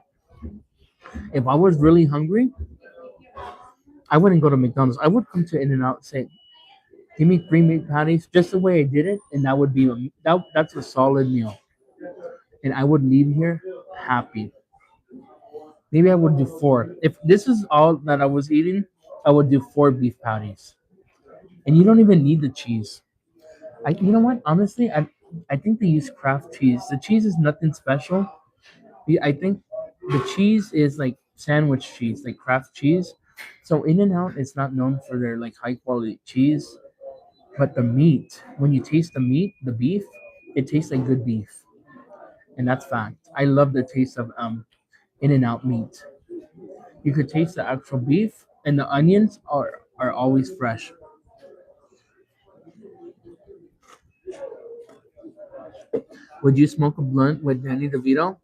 If I was really hungry, I wouldn't go to McDonald's. I would come to In and Out and say, "Give me 3 meat patties," just the way I did it, and that would be that's a solid meal. And I would leave here happy. Maybe I would do 4. If this is all that I was eating, I would do 4 beef patties. And you don't even need the cheese. You know what? Honestly, I think they use craft cheese. The cheese is nothing special. I think the cheese is like sandwich cheese, like craft cheese. So In and Out is not known for their like high quality cheese, but the meat, when you taste the meat, the beef, it tastes like good beef. And that's fact. I love the taste of In and Out meat. You could taste the actual beef, and the onions are always fresh. Would you smoke a blunt with Danny DeVito?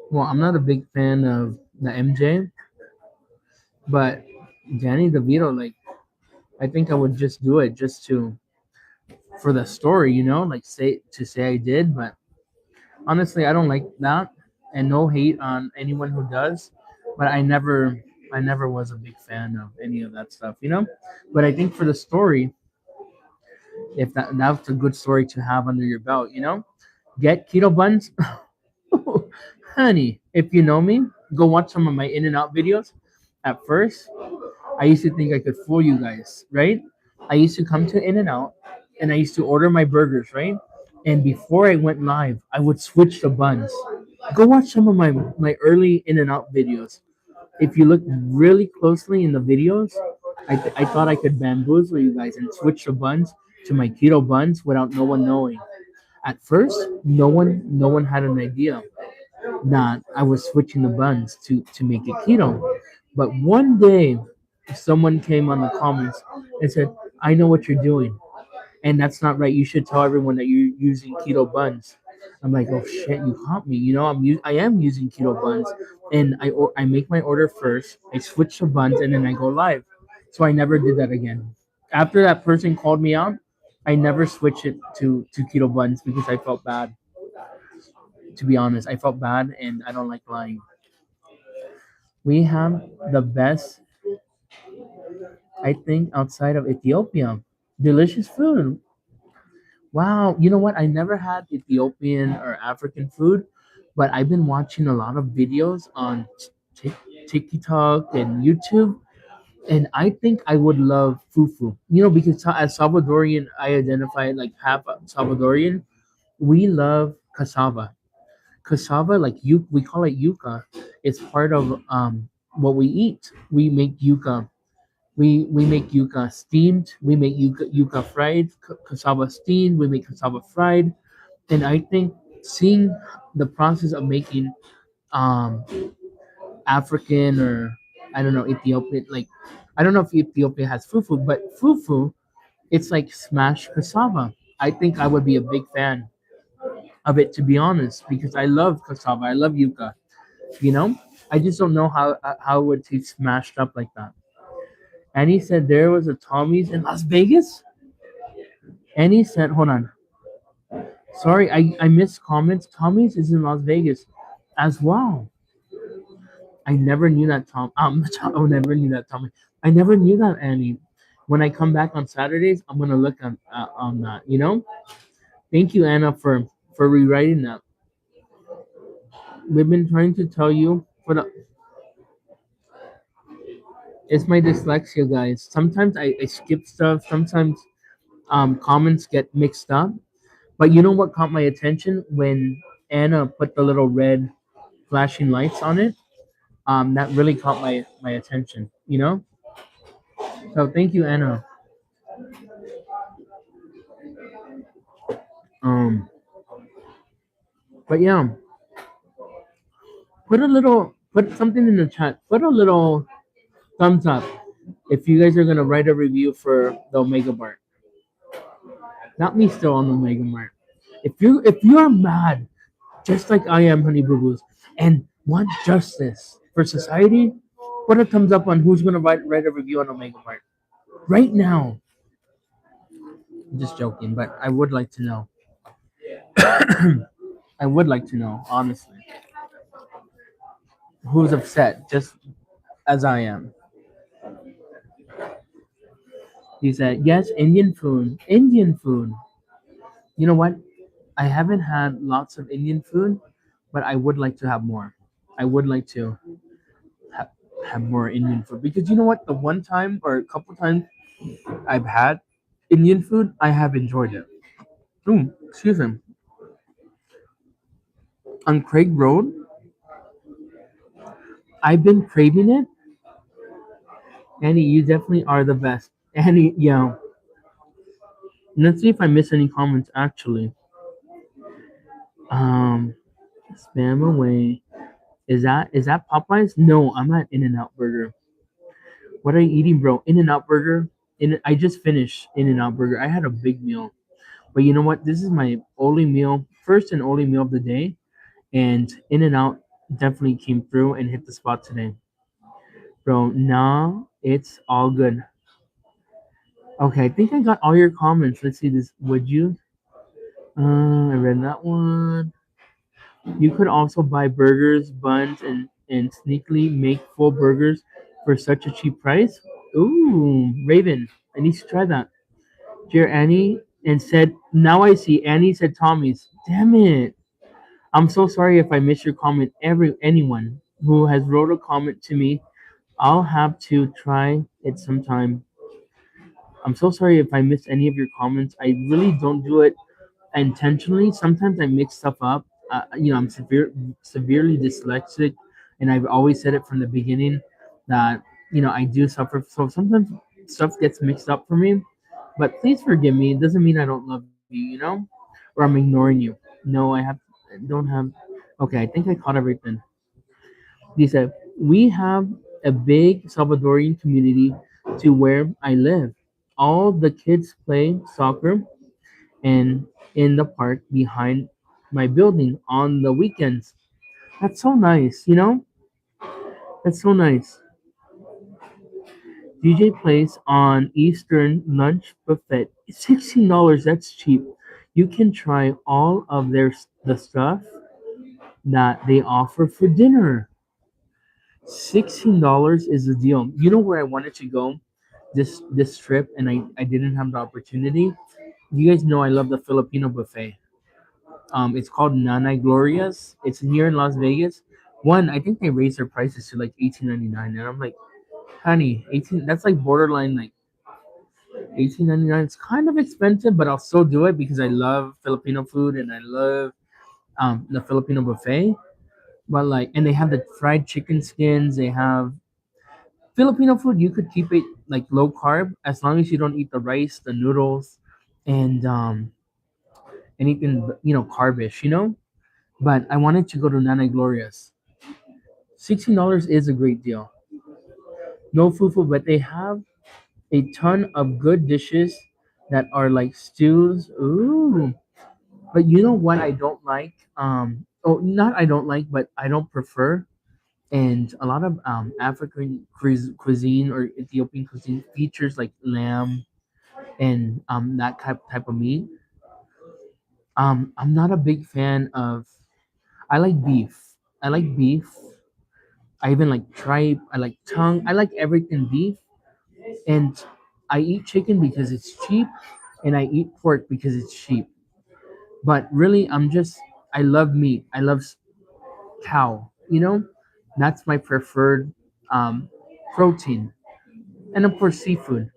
Well, I'm not a big fan of the MJ, but Danny DeVito, like, I think I would just do it just to for the story, like say I did. But honestly, I don't like that, and no hate on anyone who does. But I never was a big fan of any of that stuff. But I think for the story, if that's a good story to have under your belt. Get keto buns. Honey, if you know me, go watch some of my In and Out videos. At first, I used to think I could fool you guys, right? I used to come to In and Out and I used to order my burgers, right? And before I went live, I would switch the buns. Go watch some of my early In and Out videos. If you look really closely in the videos, I thought I could bamboozle you guys and switch the buns to my keto buns without no one knowing. At first, no one had an idea. that I was switching the buns to make it keto. But one day, someone came on the comments and said, "I know what you're doing, and that's not right. You should tell everyone that you're using keto buns." I'm like, "Oh shit, you caught me." I am using keto buns, and I make my order first. I switch the buns, and then I go live. So I never did that again. After that person called me out, I never switched it to keto buns because I felt bad. To be honest, I felt bad, and I don't like lying. We have the best, I think, outside of Ethiopia. Delicious food. Wow, you know what? I never had Ethiopian or African food, but I've been watching a lot of videos on TikTok and YouTube, and I think I would love fufu. Because as Salvadorian, I identify like half Salvadorian. We love cassava. Cassava, like we call it yuca. It's part of what we eat. We make yuca. We make yuca steamed. We make yuca fried. Cassava steamed. We make cassava fried. And I think seeing the process of making um African, or I don't know, Ethiopian, like I don't know if Ethiopia has fufu, but fufu, it's like smashed cassava. I think I would be a big fan of it, to be honest, because I love cassava. I love yuca. You know, I just don't know how it would taste smashed up like that. And he said there was a Tommy's in Las Vegas. And he said, hold on, sorry, I missed comments. Tommy's is in Las Vegas as well. I never knew that, Tom. I never knew that, Tommy. I never knew that, Annie. When I come back on Saturdays, I'm gonna look on that. Thank you, Anna, for rewriting that. We've been trying to tell you, but it's my dyslexia, guys. Sometimes I skip stuff. Sometimes comments get mixed up. But you know what caught my attention when Anna put the little red flashing lights on it? That really caught my attention. So thank you, Anna. Um, but yeah, put something in the chat. Put a little thumbs up if you guys are gonna write a review for the Omega Mart. Not me still on the Omega Mart. If you are mad, just like I am, Honey Boo Boos, and want justice for society, put a thumbs up on who's gonna write a review on Omega Mart right now. I'm just joking, but I would like to know. I would like to know, honestly, who's upset, just as I am. He said, yes, Indian food. Indian food. You know what? I haven't had lots of Indian food, but I would like to have more. I would like to ha- have more Indian food because you know what? The one time or a couple times I've had Indian food, I have enjoyed it. Ooh, excuse me. On Craig Road, I've been craving it. Annie, you definitely are the best. Annie, yeah. Let's see if I miss any comments actually. Um, spam away. Is that Popeyes? No, I'm at In and Out Burger. What are you eating, bro? In and Out Burger. I just finished In and Out Burger. I had a big meal, but you know what? This is my only meal, first and only meal of the day, and In and Out definitely came through and hit the spot today, bro. Nah, it's all good. Okay, I think I got all your comments. Let's see this. Would you? I read that one. You could also buy burgers, buns, and sneakily make full burgers for such a cheap price. Ooh, Raven, I need to try that. Dear Annie, and said, now I see Annie said Tommy's. Damn it. I'm so sorry if I missed your comment. Anyone who has wrote a comment to me, I'll have to try it sometime. I'm so sorry if I missed any of your comments. I really don't do it intentionally. Sometimes I mix stuff up. I'm severely dyslexic, and I've always said it from the beginning that I do suffer. So sometimes stuff gets mixed up for me. But please forgive me. It doesn't mean I don't love you, or I'm ignoring you. No, I don't have. Okay, I think I caught everything. They said, we have a big Salvadorian community to where I live. All the kids play soccer and in the park behind my building on the weekends. That's so nice, you know? That's so nice. DJ plays on Eastern lunch buffet. $16, that's cheap. You can try all of the stuff that they offer for dinner. $16 is a deal. You know where I wanted to go this trip and I didn't have the opportunity? You guys know I love the Filipino buffet. It's called Nanay Gloria's. It's here in Las Vegas. One, I think they raised their prices to like 18.99, and I'm like, honey, 18. That's like borderline like 18.99. It's kind of expensive, but I'll still do it because I love Filipino food and I love the Filipino buffet. But like, and they have the fried chicken skins. They have Filipino food. You could keep it like low carb as long as you don't eat the rice, the noodles, and anything carbish. But I wanted to go to Nana Gloria's. $16 is a great deal. No fufu, but they have a ton of good dishes that are like stews. Ooh. But you know what I don't like? Not I don't like, but I don't prefer. And a lot of African cuisine or Ethiopian cuisine features like lamb and that type of meat. I'm not a big fan of. I like beef. I like beef. I even like tripe. I like tongue. I like everything beef. And I eat chicken because it's cheap, and I eat pork because it's cheap. But really, I love meat. I love cow. That's my preferred um, protein, and of course seafood.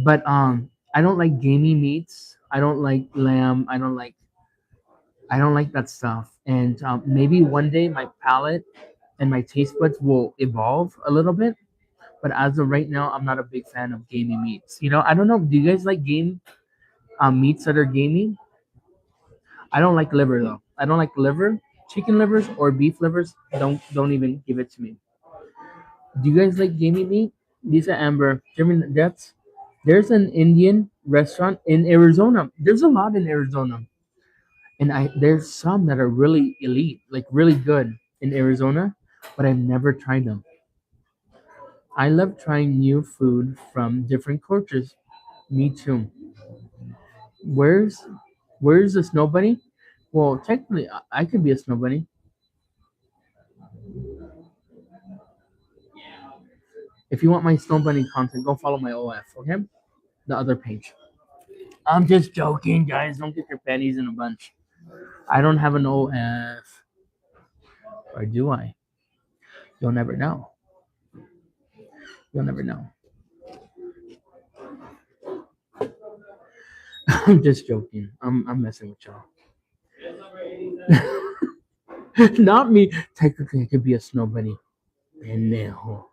But I don't like gamey meats. I don't like lamb. I don't like that stuff. And maybe one day my palate and my taste buds will evolve a little bit. But as of right now, I'm not a big fan of gamey meats. I don't know. Do you guys like game meats that are gamey? I don't like liver though. I don't like liver, chicken livers or beef livers. Don't even give it to me. Do you guys like gamey meat? Lisa Amber, German that's there's an Indian restaurant in Arizona. There's a lot in Arizona. And there's some that are really elite, like really good in Arizona, but I've never tried them. I love trying new food from different cultures. Me too. Where's where's the snow bunny? Well, technically, I could be a snow bunny. If you want my snow bunny content, go follow my OF, okay? The other page. I'm just joking, guys. Don't get your panties in a bunch. I don't have an OF, or do I? You'll never know. You'll never know. I'm just joking. I'm messing with y'all. Not me. Technically, I could be a snow bunny. Pendejo.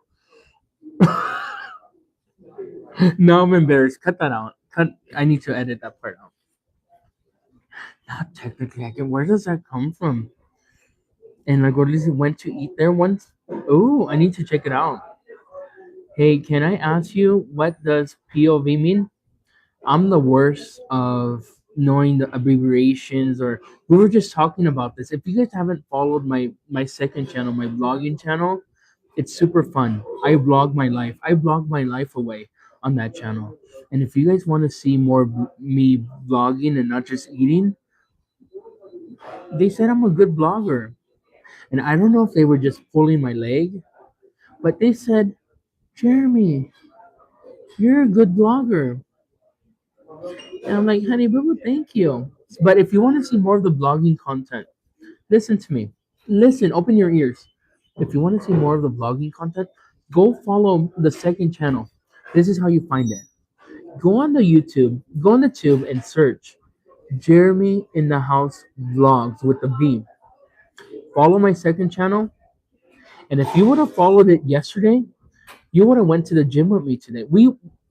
No, I'm embarrassed. Cut that out. Cut. I need to edit that part out. Not technically. I can. Where does that come from? And like, what went to eat there once? Oh, I need to check it out. Hey, can I ask you what does POV mean? I'm the worst of knowing the abbreviations, or we were just talking about this. If you guys haven't followed my second channel, my vlogging channel, it's super fun. I vlog my life. I vlog my life away on that channel. And if you guys want to see more me vlogging and not just eating, they said I'm a good blogger. And I don't know if they were just pulling my leg, but they said, Jeremy, you're a good blogger. And I'm like, honey, boo, boo, thank you. But if you want to see more of the blogging content, listen to me. Listen, open your ears. If you want to see more of the vlogging content, go follow the second channel. This is how you find it. Go on the tube and search Jeremy in the House Vlogs with the V. Follow my second channel. And if you would have followed it yesterday, you would have went to the gym with me today.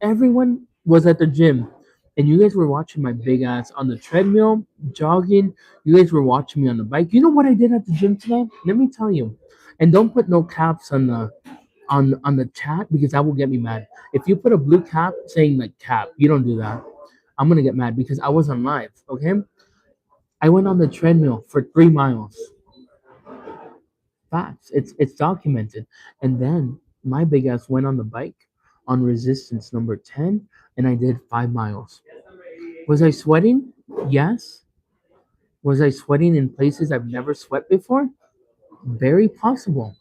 Everyone was at the gym. And you guys were watching my big ass on the treadmill, jogging. You guys were watching me on the bike. You know what I did at the gym today? Let me tell you. And don't put no caps on the chat because that will get me mad. If you put a blue cap saying like cap, you don't do that. I'm gonna get mad because I was on live. Okay, I went on the treadmill for 3 miles. Facts. It's documented. And then my big ass went on the bike on resistance number 10, and I did 5 miles. Was I sweating? Yes. Was I sweating in places I've never sweat before? Very possible.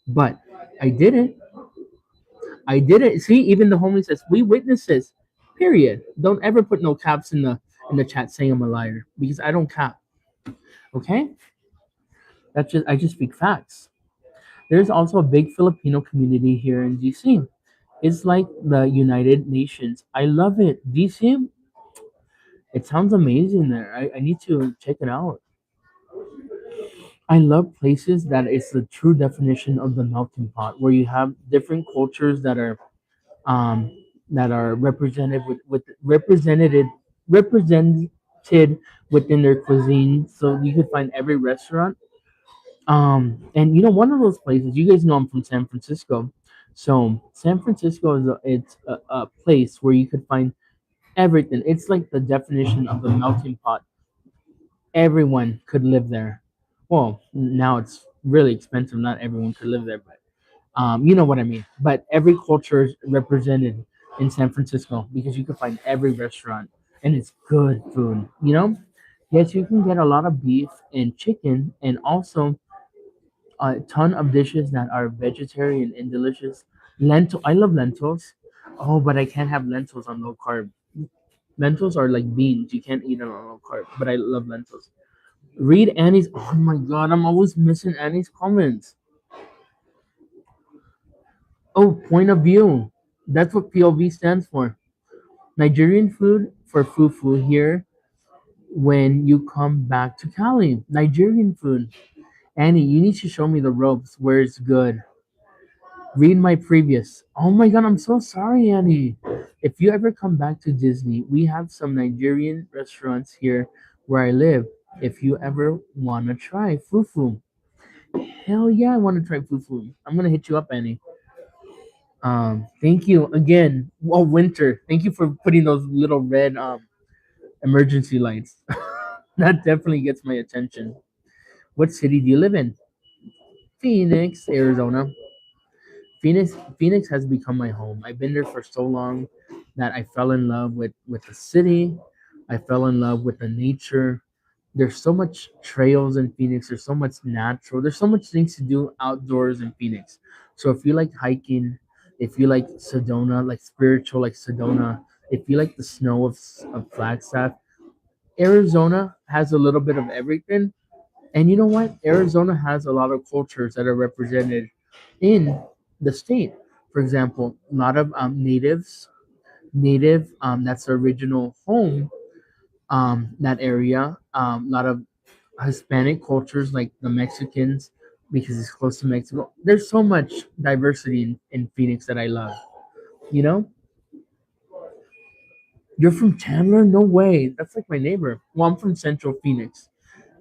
But I did it. I did it. See, even the homie says we witnesses. Period. Don't ever put no caps in the chat saying I'm a liar because I don't cap. Okay? I just speak facts. There's also a big Filipino community here in DC. It's like the United Nations. I love it. DC, it sounds amazing there. I need to check it out. I love places that it's the true definition of the melting pot, where you have different cultures um that are represented with represented within their cuisine. So you could find every restaurant. And one of those places, you guys know I'm from San Francisco. So San Francisco is a place where you could find everything. It's like the definition of the melting pot. Everyone could live there. Well, now it's really expensive. Not everyone could live there, but you know what I mean. But every culture is represented in San Francisco because you can find every restaurant and it's good food. Yes, you can get a lot of beef and chicken, and also a ton of dishes that are vegetarian and delicious. I love lentils. Oh, but I can't have lentils on low carb. Lentils are like beans. You can't eat them on low carb. But I love lentils. Read Annie's. Oh my god, I'm always missing Annie's comments. Oh, point of view. That's what POV stands for. Nigerian food for fufu here when you come back to Cali. Nigerian food. Annie, you need to show me the ropes where it's good. Read my previous. Oh my god, I'm so sorry, Annie. If you ever come back to Disney, we have some Nigerian restaurants here where I live. If you ever want to try fufu. Hell yeah, I want to try fufu. I'm gonna hit you up, Annie. Thank you again. Oh, Winter. Thank you for putting those little red emergency lights. That definitely gets my attention. What city do you live in? Phoenix, Arizona. Phoenix has become my home. I've been there for so long that I fell in love with the city. I fell in love with the nature. There's so much trails in Phoenix. There's so much natural. There's so much things to do outdoors in Phoenix. So if you like hiking, if you like Sedona, like spiritual, like Sedona, if you like the snow of Flagstaff, Arizona has a little bit of everything. And you know what? Arizona has a lot of cultures that are represented in the state. For example, a lot of native, that's the original home, that area. A lot of Hispanic cultures like the Mexicans because it's close to Mexico. There's so much diversity in Phoenix that I love. You know, you're from Chandler? No way. That's like my neighbor. Well, I'm from Central Phoenix,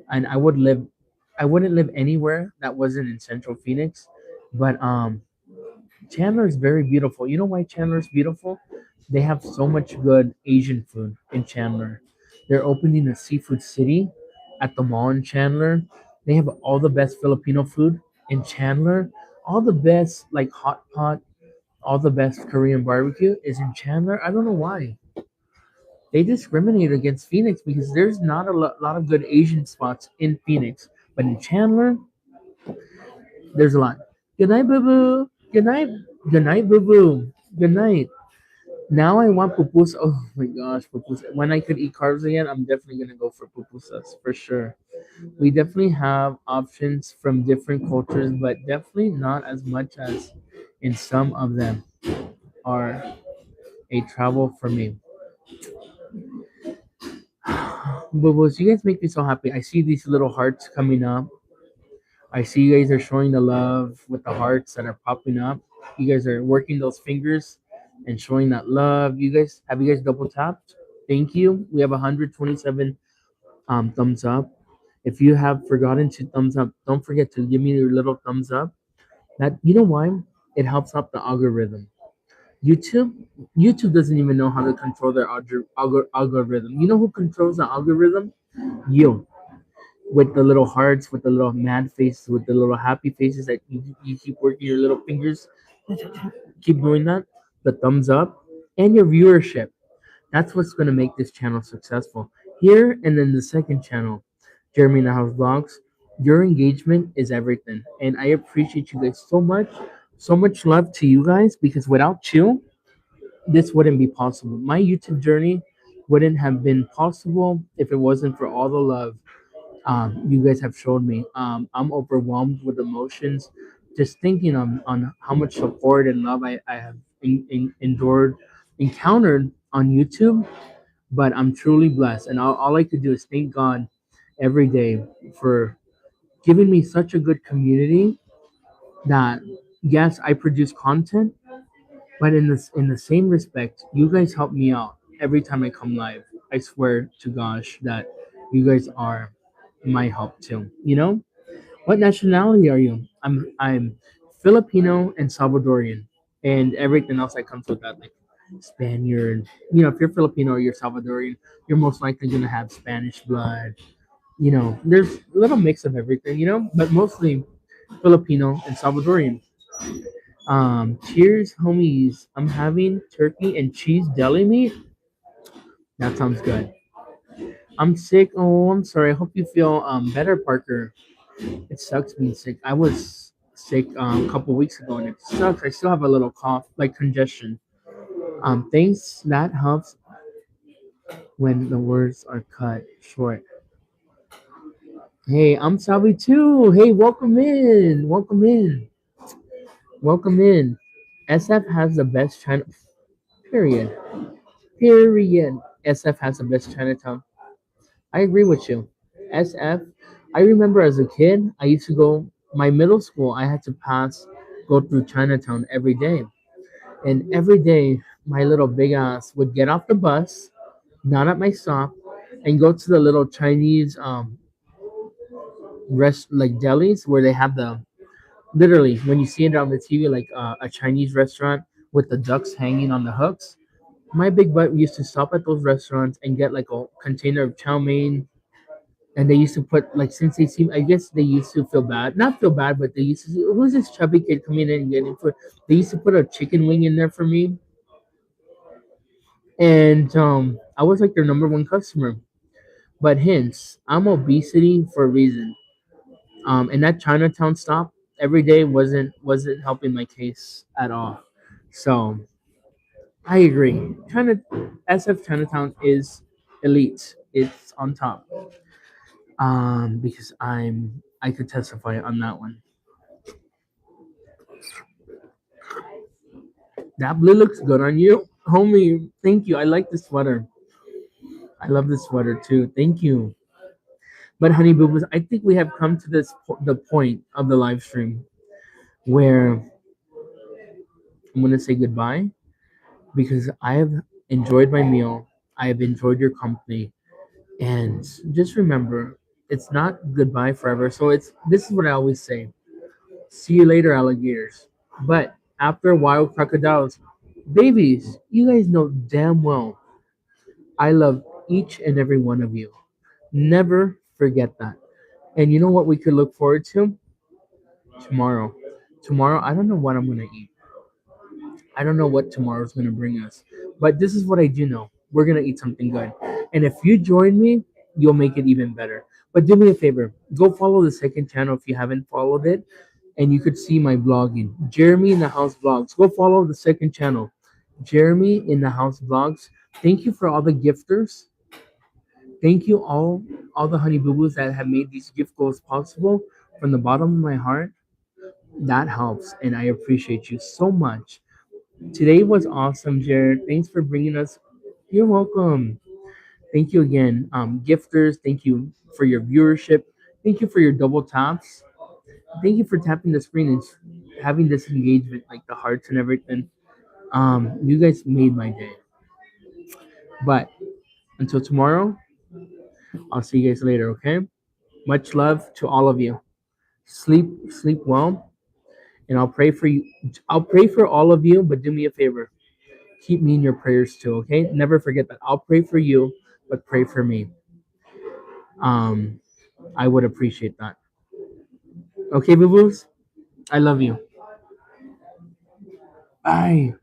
and I wouldn't live anywhere that wasn't in Central Phoenix. But Chandler is very beautiful. You know why Chandler is beautiful? They have so much good Asian food in Chandler. They're opening a seafood city at the mall in Chandler. They have all the best Filipino food in Chandler. All the best like hot pot, all the best Korean barbecue is in Chandler. I don't know why. They discriminate against Phoenix because there's not a lot of good Asian spots in Phoenix. But in Chandler, there's a lot. Good night, boo boo. Good night. Good night, boo boo. Good night. Now I want pupusas. Oh my gosh, pupusas. When I could eat carbs again, I'm definitely gonna go for pupusas for sure. We definitely have options from different cultures, but definitely not as much as in some of them are a travel for me. Bubbles, you guys make me so happy. I see these little hearts coming up. I see you guys are showing the love with the hearts that are popping up. You guys are working those fingers and showing that love. You guys double tapped? Thank you. We have 127 thumbs up. If you have forgotten to thumbs up, don't forget to give me your little thumbs up. That you know why? It helps out the algorithm. YouTube YouTube doesn't even know how to control their algorithm. You know who controls the algorithm? You, with the little hearts, with the little mad faces, with the little happy faces that you keep working your little fingers. Keep doing that. The thumbs up and your viewership. That's what's going to make this channel successful. Here and then the second channel, Jeremy in the House Vlogs, your engagement is everything. And I appreciate you guys so much. So much love to you guys because without you, this wouldn't be possible. My YouTube journey wouldn't have been possible if it wasn't for all the love you guys have showed me. I'm overwhelmed with emotions just thinking on how much support and love I have encountered on YouTube. But I'm truly blessed, and all I could do is thank God every day for giving me such a good community that yes, I produce content, but in the same respect, you guys help me out every time I come live. I swear to gosh that you guys are my help too. You know? What nationality are you? I'm Filipino and Salvadorian and everything else that comes with that, like Spaniard. You know, if you're Filipino or you're Salvadorian, you're most likely gonna have Spanish blood. You know, there's a little mix of everything, you know, but mostly Filipino and Salvadorian. Cheers, homies. I'm having turkey and cheese deli meat. That sounds good. I'm sick. Oh, I'm sorry. I hope you feel better, Parker. It sucks being sick. I was sick a couple weeks ago, and it sucks. I still have a little cough, like congestion. Things that helps when the words are cut short. Hey, I'm Salvi too. Hey, welcome in. Welcome in. Welcome in. SF has the best China. Period. Period. SF has the best Chinatown. I agree with you. SF. I remember as a kid, I used to go. My middle school, I had to go through Chinatown every day. And every day, my little big ass would get off the bus, not at my stop, and go to the little Chinese rest like delis where they have the literally when you see it on the TV like a Chinese restaurant with the ducks hanging on the hooks. My big butt used to stop at those restaurants and get like a container of chow mein. And they used to put like since they seem I guess they used to feel bad, not feel bad, but they used to say, who's this chubby kid coming in and getting food? They used to put a chicken wing in there for me, and I was like their number one customer. But hence, I'm obesity for a reason. And that Chinatown stop every day wasn't helping my case at all. So I agree. SF Chinatown is elite. It's on top. Because I could testify on that one. That blue looks good on you, homie. Thank you. I like the sweater. I love the sweater too. Thank you. But honey boo boos, I think we have come to the point of the live stream where I'm gonna say goodbye because I have enjoyed my meal. I have enjoyed your company, and just remember, it's not goodbye forever. So it's this is what I always say: see you later, alligators. But after a while, crocodiles, babies, you guys know damn well I love each and every one of you. Never forget that. And you know what we could look forward to tomorrow. Tomorrow, I don't know what I'm gonna eat. I don't know what tomorrow's gonna bring us. But this is what I do know. We're gonna eat something good. And if you join me, you'll make it even better. But do me a favor, go follow the second channel if you haven't followed it, and you could see my vlogging. Jeremy in the House Vlogs. Go follow the second channel. Jeremy in the House Vlogs. Thank you for all the gifters. Thank you all the honey boo boos that have made these gift goals possible from the bottom of my heart. That helps, and I appreciate you so much. Today was awesome, Jared. Thanks for bringing us. You're welcome. Thank you again, gifters. Thank you for your viewership. Thank you for your double taps. Thank you for tapping the screen and having this engagement, like the hearts and everything. You guys made my day. But Until tomorrow, I'll see you guys later, okay? Much love to all of you. Sleep well, and I'll pray for you. I'll pray for all of you, but do me a favor. Keep me in your prayers too, okay? Never forget that. I'll pray for you, but pray for me. Um, I would appreciate that. Okay, boo boos? I love you. Bye.